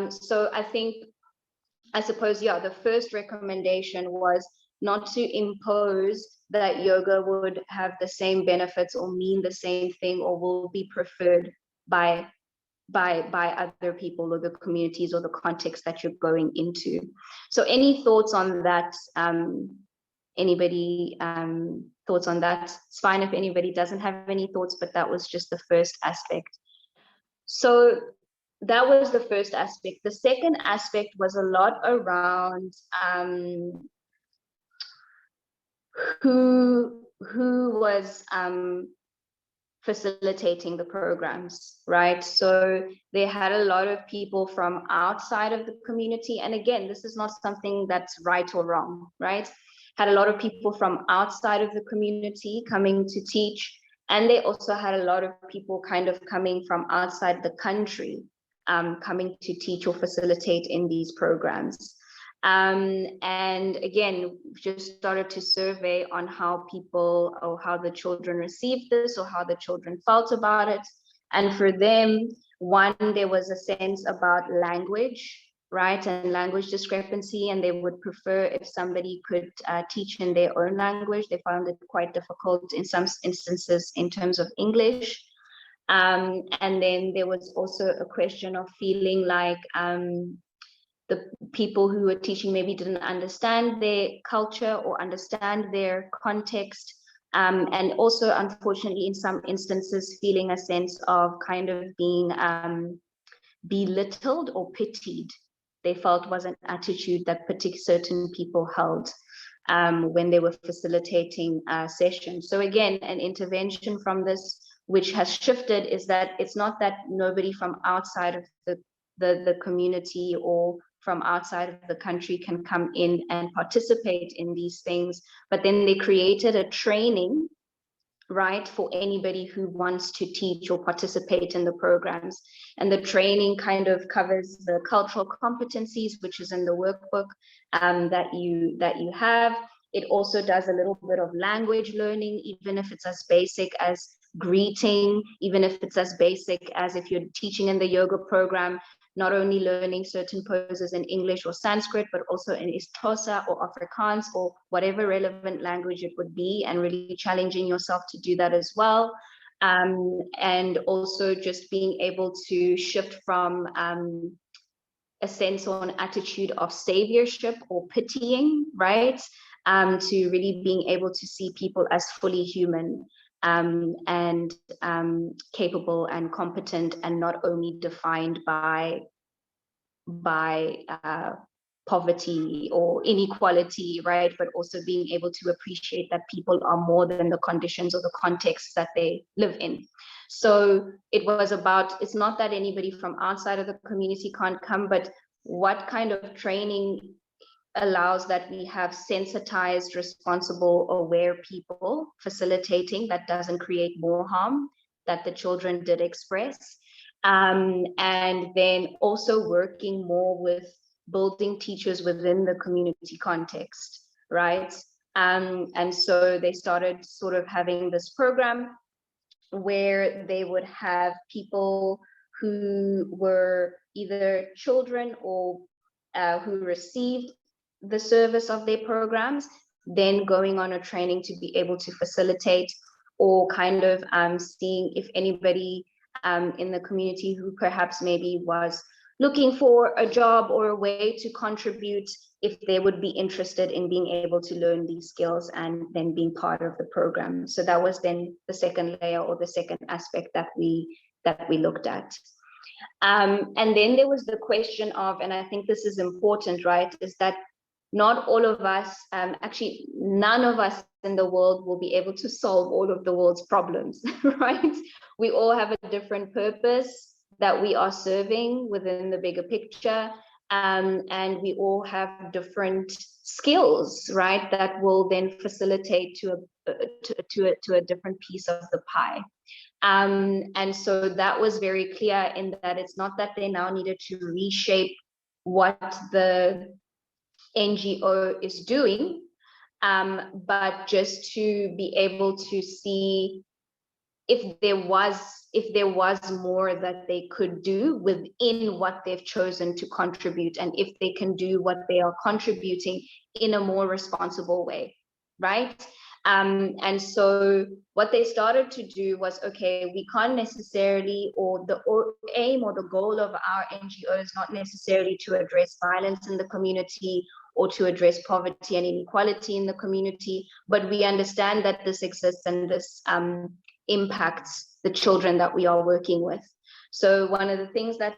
So I suppose, yeah, the first recommendation was not to impose that yoga would have the same benefits or mean the same thing or will be preferred by other people or the communities or the context that you're going into. So any thoughts on that? Anybody thoughts on that? It's fine if anybody doesn't have any thoughts, but that was just the first aspect. So that was the first aspect. The second aspect was a lot around who was facilitating the programs, right? So they had a lot of people from outside of the community. And again, this is not something that's right or wrong, right? Had a lot of people from outside of the community coming to teach. And they also had a lot of people kind of coming from outside the country, coming to teach or facilitate in these programs. And again, just started to survey on how people or how the children received this or how the children felt about it. And for them, one, there was a sense about language, right, and language discrepancy, and they would prefer if somebody could teach in their own language. They found it quite difficult in some instances in terms of English. And then there was also a question of feeling like the people who were teaching maybe didn't understand their culture or understand their context. And also, unfortunately, in some instances, feeling a sense of kind of being belittled or pitied, they felt was an attitude that certain people held when they were facilitating sessions. So again, an intervention from this, which has shifted, is that it's not that nobody from outside of the community or from outside of the country can come in and participate in these things, but then they created a training right, for anybody who wants to teach or participate in the programs. And the training kind of covers the cultural competencies, which is in the workbook that you have. It also does a little bit of language learning, even if it's as basic as greeting, even if it's as basic as, if you're teaching in the yoga program, not only learning certain poses in English or Sanskrit, but also in Xhosa or Afrikaans or whatever relevant language it would be, and really challenging yourself to do that as well. And also just being able to shift from a sense or an attitude of saviorship or pitying, right? To really being able to see people as fully human, and capable and competent, and not only defined by poverty or inequality, right? But also being able to appreciate that people are more than the conditions or the contexts that they live in. So it was about, it's not that anybody from outside of the community can't come, but what kind of training allows that we have sensitized, responsible, aware people facilitating that doesn't create more harm that the children did express. And then also working more with building teachers within the community context, right? And so they started sort of having this program where they would have people who were either children or who received the service of their programs, then going on a training to be able to facilitate, or kind of seeing if anybody in the community who perhaps maybe was looking for a job or a way to contribute, if they would be interested in being able to learn these skills and then being part of the program. So that was then the second layer, or the second aspect that we looked at. And then there was the question of, and I think this is important, right, is that not all of us, actually none of us in the world will be able to solve all of the world's problems, right? We all have a different purpose that we are serving within the bigger picture, and we all have different skills, right, that will then facilitate to a different piece of the pie. And so that was very clear in that it's not that they now needed to reshape what the NGO is doing, but just to be able to see if there was more that they could do within what they've chosen to contribute, and if they can do what they are contributing in a more responsible way, right? And so what they started to do was, okay, we can't necessarily, or the aim or the goal of our NGO is not necessarily to address violence in the community or to address poverty and inequality in the community, but we understand that this exists and this impacts the children that we are working with. So one of the things that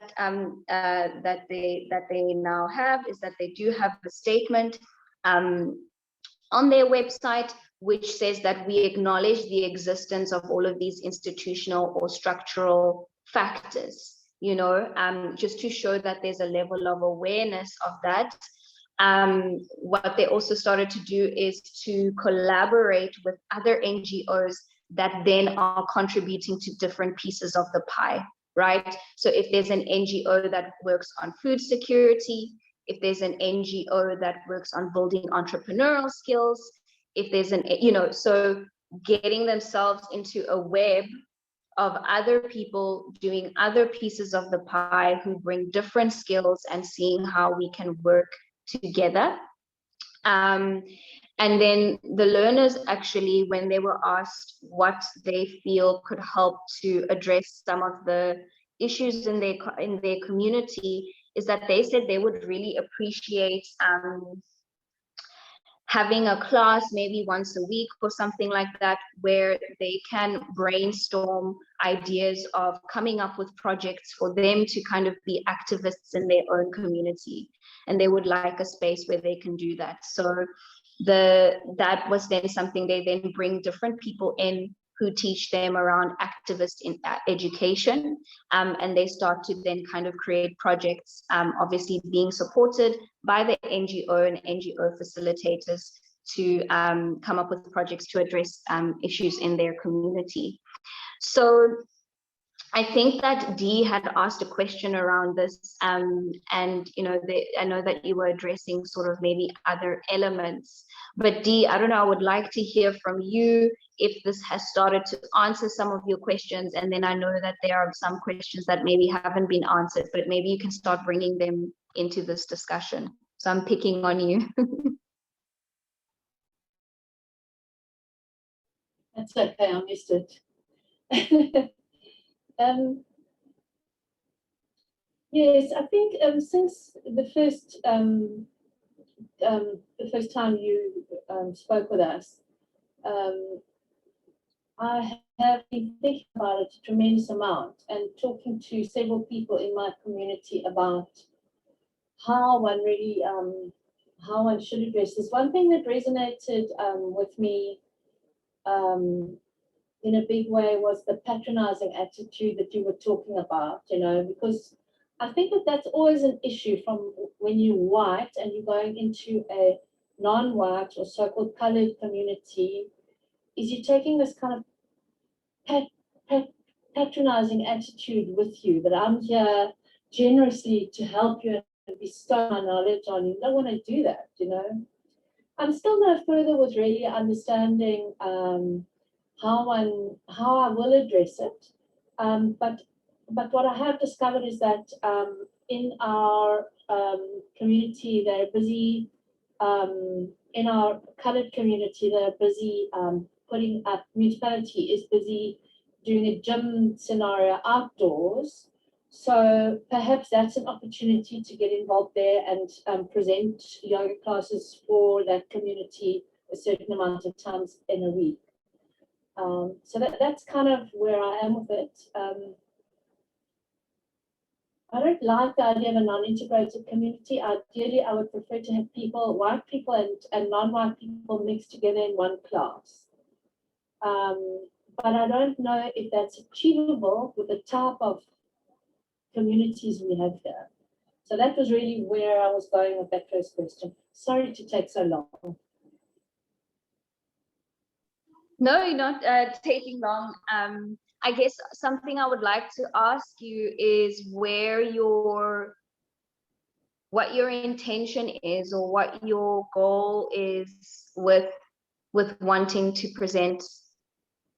that they now have is that they do have a statement on their website which says that we acknowledge the existence of all of these institutional or structural factors, you know, just to show that there's a level of awareness of that. What they also started to do is to collaborate with other NGOs that then are contributing to different pieces of the pie, right? So if there's an NGO that works on food security, if there's an NGO that works on building entrepreneurial skills, if there's an, you know, so getting themselves into a web of other people doing other pieces of the pie who bring different skills, and seeing how we can work together. And then the learners actually, when they were asked what they feel could help to address some of the issues in their community, is that they said they would really appreciate having a class maybe once a week or something like that, where they can brainstorm ideas of coming up with projects for them to kind of be activists in their own community. And they would like a space where they can do that. So that was then something they then bring different people in who teach them around activist in education, and they start to then kind of create projects, obviously being supported by the NGO and NGO facilitators, to come up with projects to address issues in their community. So I think that Dee had asked a question around this, and you know, I know that you were addressing sort of maybe other elements, but Dee, I don't know, I would like to hear from you if this has started to answer some of your questions, and then I know that there are some questions that maybe haven't been answered, but maybe you can start bringing them into this discussion. So I'm picking on you. That's okay, I missed it. Yes, I think since the first time you spoke with us, I have been thinking about it a tremendous amount and talking to several people in my community about how one really how one should address this. One thing that resonated with me in a big way was the patronizing attitude that you were talking about, you know, because I think that that's always an issue from when you're white and you're going into a non-white or so-called colored community, is you're taking this kind of patronizing attitude with you, that I'm here generously to help you and bestow my knowledge on you. I don't want to do that, you know. I'm still no further with really understanding how I will address it. But what I have discovered is that in our community, they're busy, in our colored community, they're busy putting up, municipality is busy doing a gym scenario outdoors. So perhaps that's an opportunity to get involved there and present yoga classes for that community a certain amount of times in a week. So that's kind of where I am with it. I don't like the idea of a non-integrated community. Ideally, I would prefer to have people, white people and non-white people mixed together in one class. But I don't know if that's achievable with the type of communities we have here. So that was really where I was going with that first question. Sorry to take so long. No, you're not taking long. I guess something I would like to ask you is what your intention is, or what your goal is with wanting to present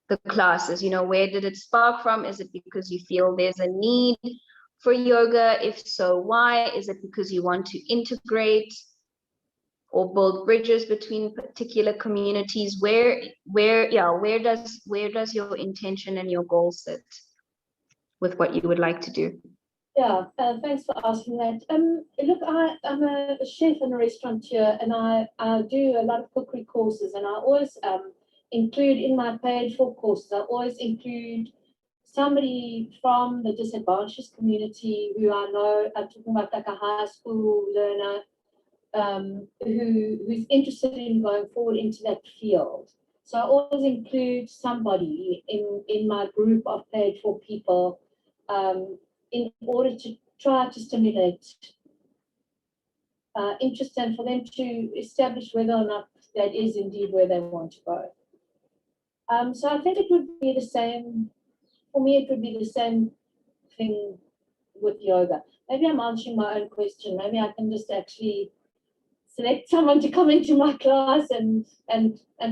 the classes. You know, where did it spark from? Is it because you feel there's a need for yoga? If so, why? Is it because you want to integrate or build bridges between particular communities? Where does your intention and your goal sit with what you would like to do? Yeah, thanks for asking that. Look, I'm a chef and a restaurateur, and I do a lot of cookery courses, and I always include in my paid for courses, I always include somebody from the disadvantaged community who I know, I'm talking about like a high school learner, who's interested in going forward into that field. So I always include somebody in my group of paid for people in order to try to stimulate interest and for them to establish whether or not that is indeed where they want to go. So I think it would be the same, for me it would be the same thing with yoga. Maybe I'm answering my own question. Maybe I can just actually select someone to come into my class and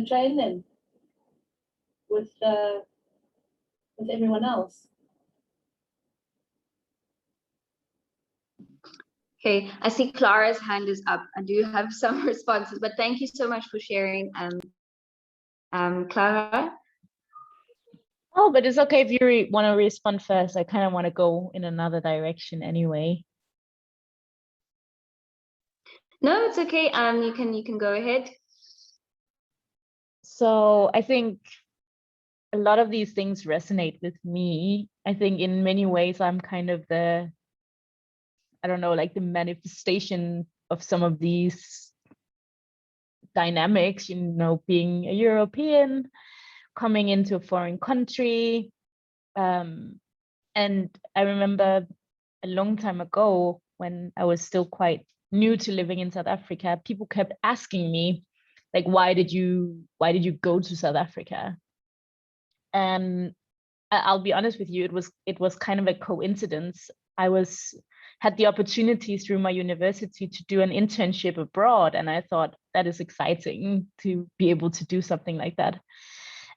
train them with everyone else. Okay, I see Clara's hand is up. I do have some responses, but thank you so much for sharing, Clara. Oh, but it's okay if you want to respond first. I kind of want to go in another direction anyway. No, it's okay. You can go ahead. So I think a lot of these things resonate with me. I think in many ways I'm kind of the, I don't know, like the manifestation of some of these dynamics, you know, being a European, coming into a foreign country. And I remember a long time ago when I was still quite new to living in South Africa, people kept asking me, like, why did you go to South Africa? And I'll be honest with you, it was kind of a coincidence. I had the opportunity through my university to do an internship abroad, and I thought that is exciting to be able to do something like that.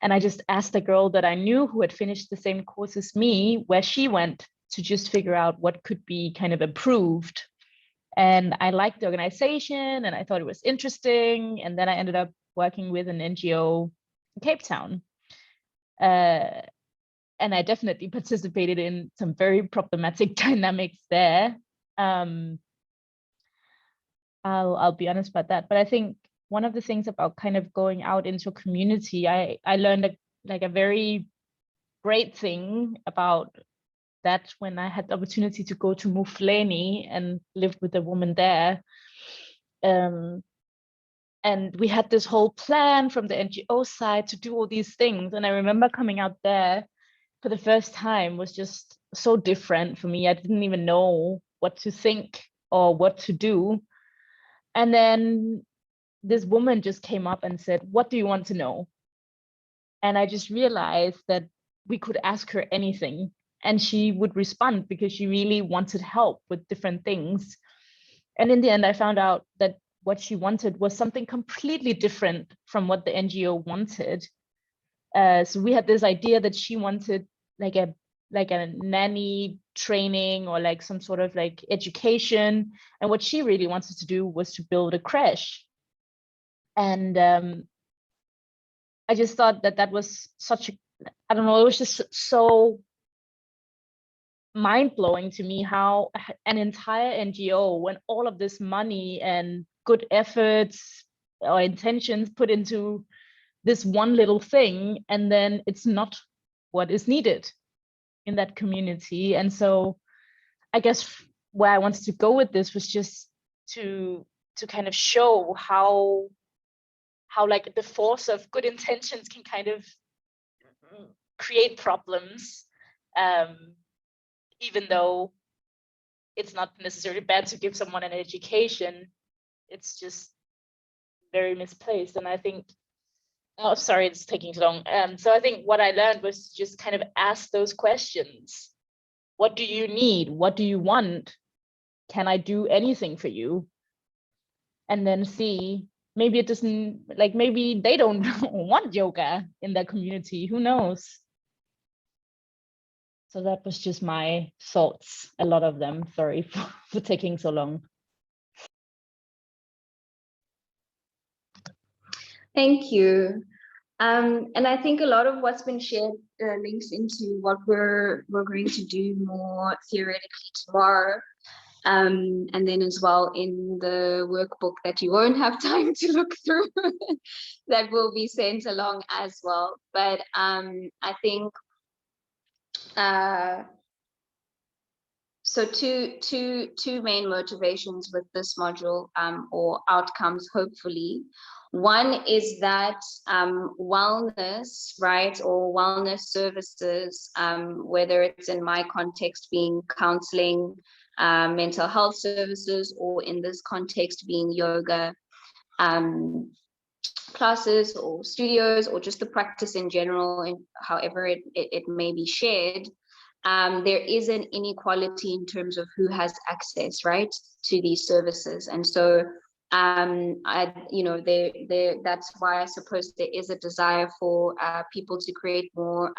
And I just asked a girl that I knew who had finished the same course as me, where she went, to just figure out what could be kind of improved. And I liked the organization and I thought it was interesting. And then I ended up working with an NGO in Cape Town. And I definitely participated in some very problematic dynamics there. I'll be honest about that. But I think one of the things about kind of going out into a community, I learned a very great thing about that when I had the opportunity to go to Mufuleni and live with a woman there. And we had this whole plan from the NGO side to do all these things. And I remember coming out there for the first time was just so different for me. I didn't even know what to think or what to do. And then this woman just came up and said, "What do you want to know?" And I just realized that we could ask her anything and she would respond because she really wanted help with different things. And in the end, I found out that what she wanted was something completely different from what the NGO wanted. So we had this idea that she wanted like a nanny training or like some sort of like education. And what she really wanted to do was to build a creche. And I just thought that was such a, I don't know, it was just so mind-blowing to me how an entire NGO, when all of this money and good efforts or intentions put into this one little thing, and then it's not what is needed in that community. And so I guess where I wanted to go with this was just to kind of show how like the force of good intentions can kind of create problems, even though it's not necessarily bad to give someone an education. It's just very misplaced. And I think, oh, sorry, it's taking so long. So I think what I learned was just kind of ask those questions. What do you need? What do you want? Can I do anything for you? And then see, maybe it doesn't, like maybe they don't want yoga in their community. Who knows? So that was just my thoughts, a lot of them. Sorry for taking so long. Thank you. And I think a lot of what's been shared links into what we're going to do more theoretically tomorrow. And then as well in the workbook that you won't have time to look through that will be sent along as well. But I think so two main motivations with this module, or outcomes, hopefully. One is that wellness, right, or wellness services, whether it's in my context being counseling, mental health services, or in this context being yoga classes or studios, or just the practice in general, and however it may be shared, there is an inequality in terms of who has access, right, to these services. And so that's why I suppose there is a desire for people to create more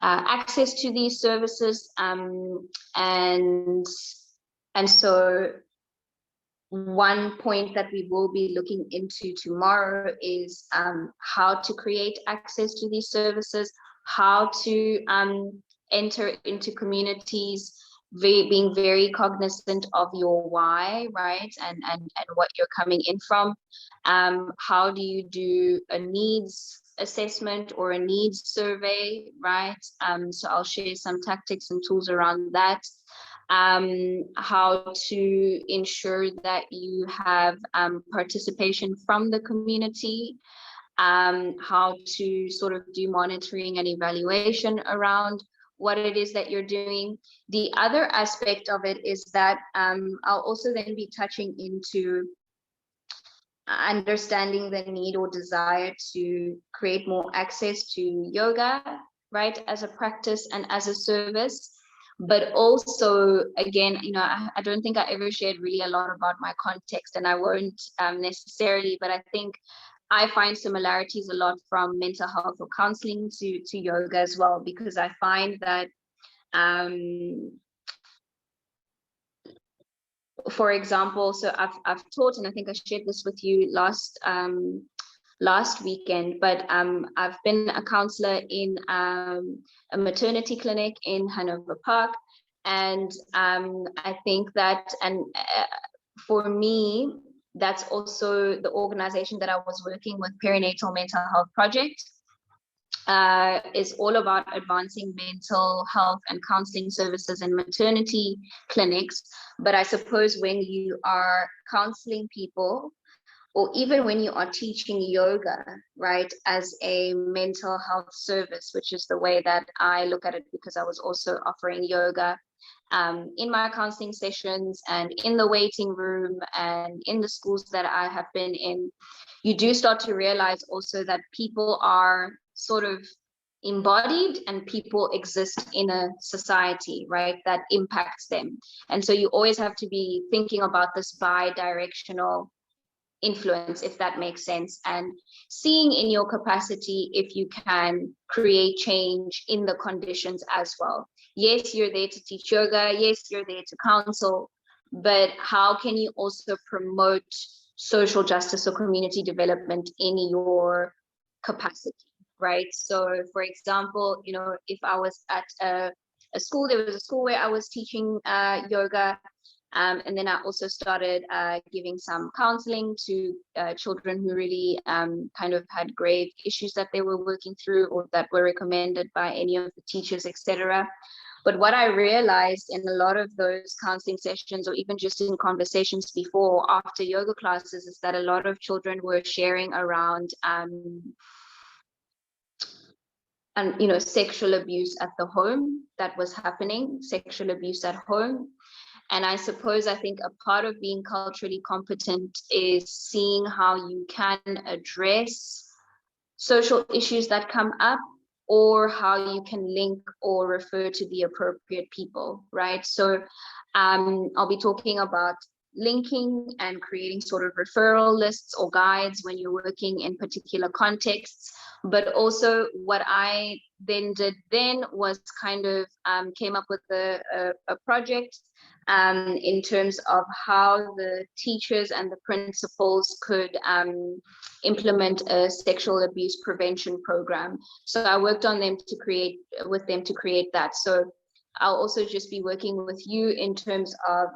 access to these services, and so one point that we will be looking into tomorrow is how to create access to these services, how to enter into communities, being very cognizant of your why, right, and what you're coming in from. How do you do a needs assessment or a needs survey, right? So I'll share some tactics and tools around that. How to ensure that you have participation from the community, how to sort of do monitoring and evaluation around what it is that you're doing. The other aspect of it is that I'll also then be touching into understanding the need or desire to create more access to yoga, right, as a practice and as a service. But also, again, I don't think I ever shared really a lot about my context, and I won't necessarily, but I think I find similarities a lot from mental health or counseling to yoga as well, because I find that, for example, so I've taught, and I think I shared this with you last weekend, but I've been a counselor in a maternity clinic in Hanover Park, and I think that, and for me, that's also the organization that I was working with, Perinatal Mental Health Project, is all about advancing mental health and counseling services in maternity clinics. But I suppose when you are counseling people, or even when you are teaching yoga, right, as a mental health service, which is the way that I look at it, because I was also offering yoga in my counseling sessions and in the waiting room and in the schools that I have been in, you do start to realize also that people are sort of embodied and people exist in a society, right, that impacts them. And so you always have to be thinking about this bi-directional influence, if that makes sense, and seeing in your capacity if you can create change in the conditions as well. Yes, you're there to teach yoga, yes, you're there to counsel, but how can you also promote social justice or community development in your capacity, right? So for example, if I was at a school, there was a school where I was teaching yoga, and then I also started giving some counseling to children who really kind of had grave issues that they were working through or that were recommended by any of the teachers, etc. But what I realized in a lot of those counseling sessions, or even just in conversations before or after yoga classes, is that a lot of children were sharing around sexual abuse at the home that was happening, sexual abuse at home. And I think a part of being culturally competent is seeing how you can address social issues that come up, or how you can link or refer to the appropriate people, right? So I'll be talking about linking and creating sort of referral lists or guides when you're working in particular contexts. But also what I then did was kind of came up with a project in terms of how the teachers and the principals could implement a sexual abuse prevention program. So I worked on them to create that. So I'll also just be working with you in terms of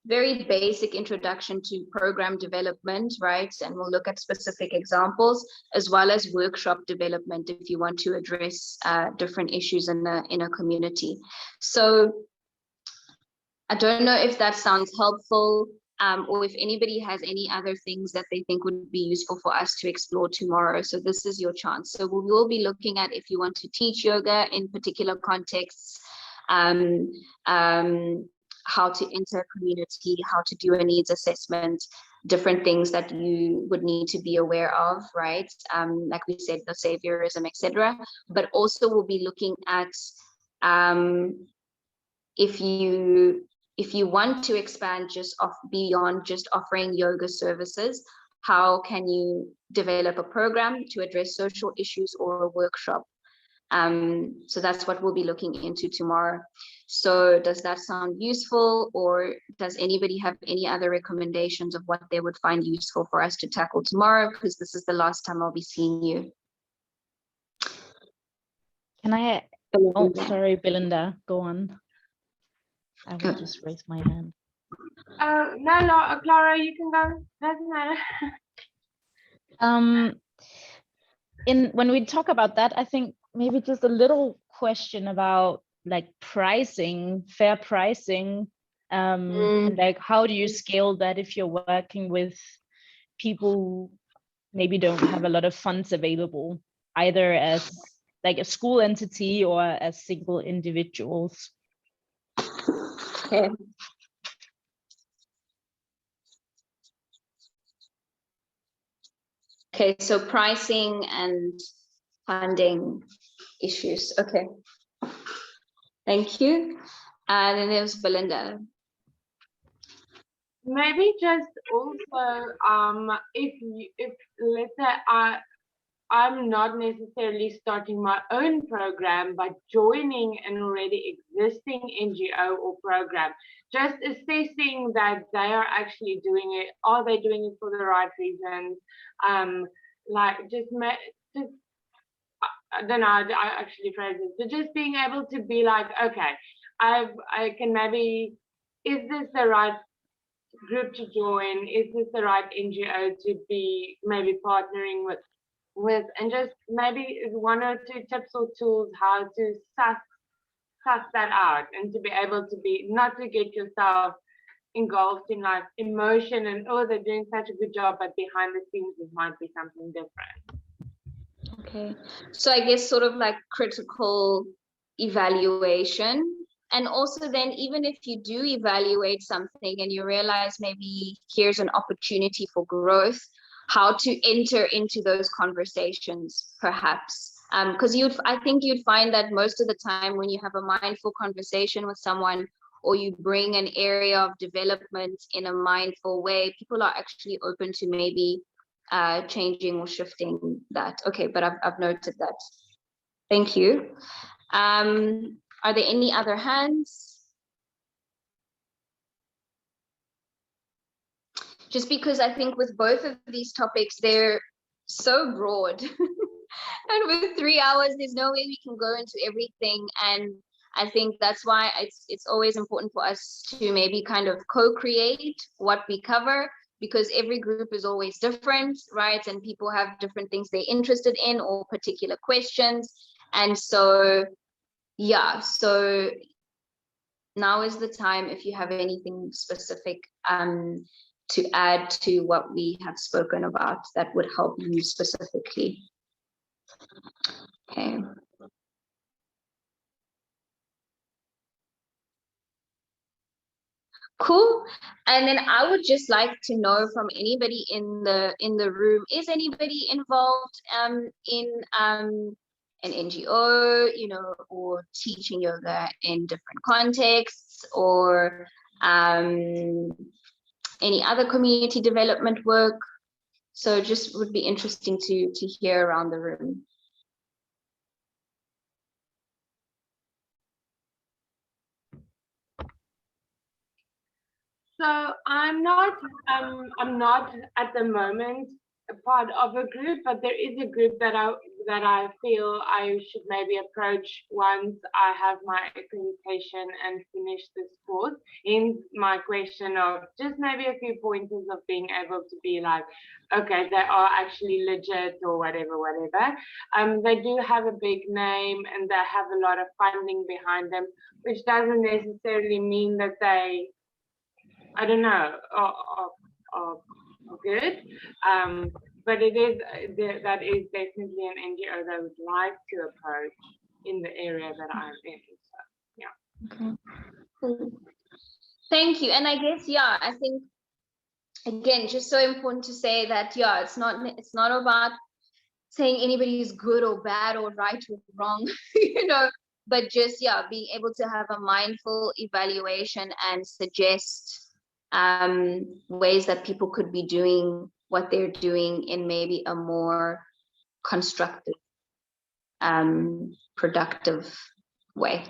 very basic introduction to program development, right? And we'll look at specific examples, as well as workshop development if you want to address different issues in a community. So I don't know if that sounds helpful, or if anybody has any other things that they think would be useful for us to explore tomorrow. So this is your chance. So we will be looking at if you want to teach yoga in particular contexts, how to enter a community, how to do a needs assessment, different things that you would need to be aware of, right? Like we said, the saviorism, etc. But also we'll be looking at if you want to expand beyond just offering yoga services, how can you develop a program to address social issues or a workshop? So that's what we'll be looking into tomorrow. So does that sound useful, or does anybody have any other recommendations of what they would find useful for us to tackle tomorrow? Because this is the last time I'll be seeing you. Can I? Oh, sorry, Belinda, go on. I will just raise my hand. No, Clara, you can go. Doesn't matter. When we talk about that, I think maybe just a little question about like pricing, fair pricing, and like how do you scale that if you're working with people who maybe don't have a lot of funds available, either as like a school entity or as single individuals? Okay. Okay, so pricing and funding issues. Okay. Thank you. And then there's Belinda. Maybe just also if let's say I'm not necessarily starting my own program, but joining an already existing NGO or program, just assessing that they are actually doing it. Are they doing it for the right reasons? Like just I don't know. I actually phrase it. So just being able to be like, okay, I can maybe, is this the right group to join? Is this the right NGO to be maybe partnering with, and just maybe 1 or 2 tips or tools how to suss that out, and to be able to be, not to get yourself engulfed in like emotion and, oh, they're doing such a good job, but behind the scenes it might be something different. Okay, so I guess sort of like critical evaluation. And also then, even if you do evaluate something and you realize maybe here's an opportunity for growth, how to enter into those conversations, perhaps. Because I think you'd find that most of the time when you have a mindful conversation with someone, or you bring an area of development in a mindful way, people are actually open to maybe changing or shifting that. Okay, but I've noted that. Thank you. Are there any other hands? Just because I think with both of these topics, they're so broad. And with 3 hours, there's no way we can go into everything. And I think that's why it's always important for us to maybe kind of co-create what we cover, because every group is always different, right? And people have different things they're interested in or particular questions. And so, yeah, so now is the time if you have anything specific to add to what we have spoken about that would help you specifically. Okay. Cool. And then I would just like to know from anybody in the room, is anybody involved in an NGO, you know, or teaching yoga in different contexts, or any other community development work? So just would be interesting to hear around the room. So I'm not at the moment a part of a group, but there is a group that I feel I should maybe approach once I have my accreditation and finish this course. In my question of just maybe a few pointers of being able to be like, okay, they are actually legit or whatever. They do have a big name and they have a lot of funding behind them, which doesn't necessarily mean that they, I don't know, good. But it is, that is definitely an NGO that I would like to approach in the area that I'm in. So, yeah. Okay. Cool. Thank you. And I guess, yeah, I think, again, just so important to say that, yeah, it's not about saying anybody is good or bad or right or wrong, you know, but just, yeah, being able to have a mindful evaluation and suggest ways that people could be doing what they're doing in maybe a more constructive, productive way,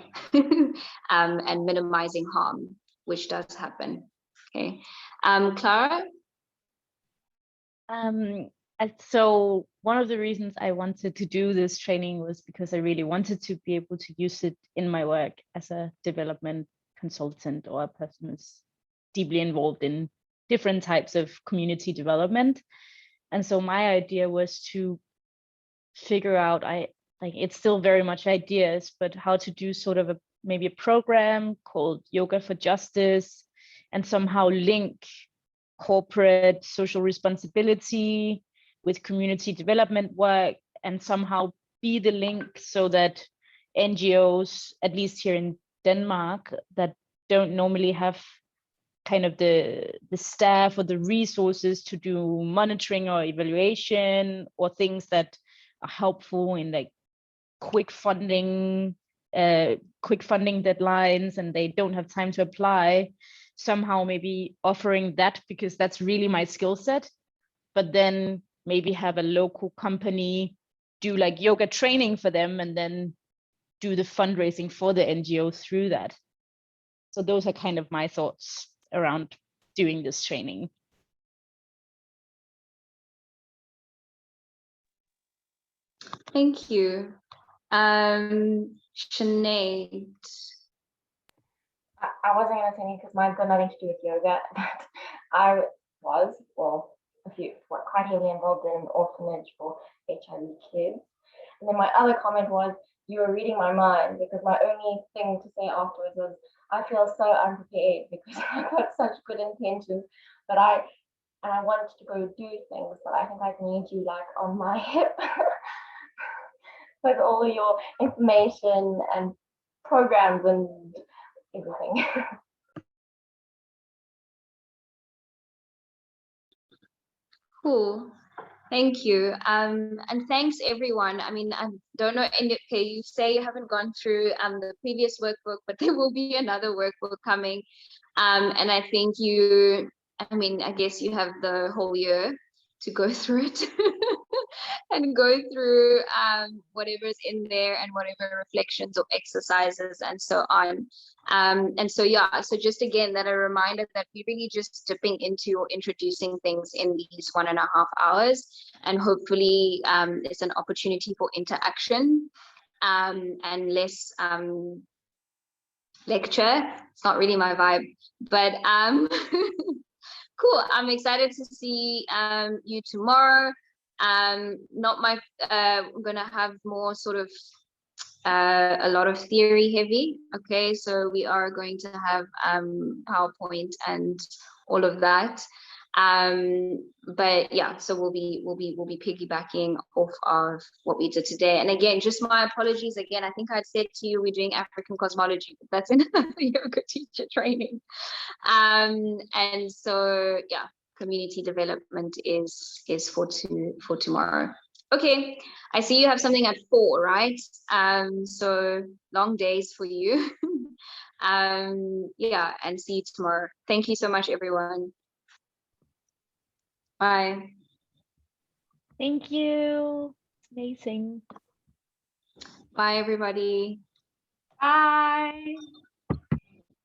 and minimizing harm, which does happen. Okay, Clara? So one of the reasons I wanted to do this training was because I really wanted to be able to use it in my work as a development consultant, or a person who's deeply involved in different types of community development. And so my idea was to figure out, it's still very much ideas, but how to do sort of maybe a program called Yoga for Justice, and somehow link corporate social responsibility with community development work, and somehow be the link so that NGOs, at least here in Denmark, that don't normally have kind of the staff or the resources to do monitoring or evaluation, or things that are helpful in like quick funding deadlines, and they don't have time to apply, somehow maybe offering that, because that's really my skill set. But then maybe have a local company do like yoga training for them, and then do the fundraising for the NGO through that. So those are kind of my thoughts around doing this training. Thank you. Sinead. I wasn't going to say anything because mine's got nothing to do with yoga, but I was, well, quite heavily involved in an orphanage for HIV kids. And then my other comment was, you were reading my mind, because my only thing to say afterwards was, I feel so unprepared because I got such good intentions, but I wanted to go do things, but I think I need you like on my hip with all of your information and programs and everything. Cool. Thank you. And thanks everyone. I mean, I don't know, okay, you say you haven't gone through the previous workbook, but there will be another workbook coming. And I think I guess you have the whole year to go through it and go through whatever's in there and whatever reflections or exercises and so on. And so, yeah, so just again, that a reminder that we're really just dipping into or introducing things in these 1.5 hours, and hopefully it's an opportunity for interaction and less lecture. It's not really my vibe, but cool. I'm excited to see you tomorrow. I'm gonna have more sort of a lot of theory heavy. Okay, so we are going to have PowerPoint and all of that. But yeah, so we'll be piggybacking off of what we did today. And again, just my apologies again. I think I'd said to you we're doing African cosmology, but that's another yoga teacher training. And so yeah, community development is for tomorrow. Okay, I see you have something at 4, right? So long days for you. Yeah, and see you tomorrow. Thank you so much, everyone. Bye. Thank you. It's amazing. Bye, everybody. Bye.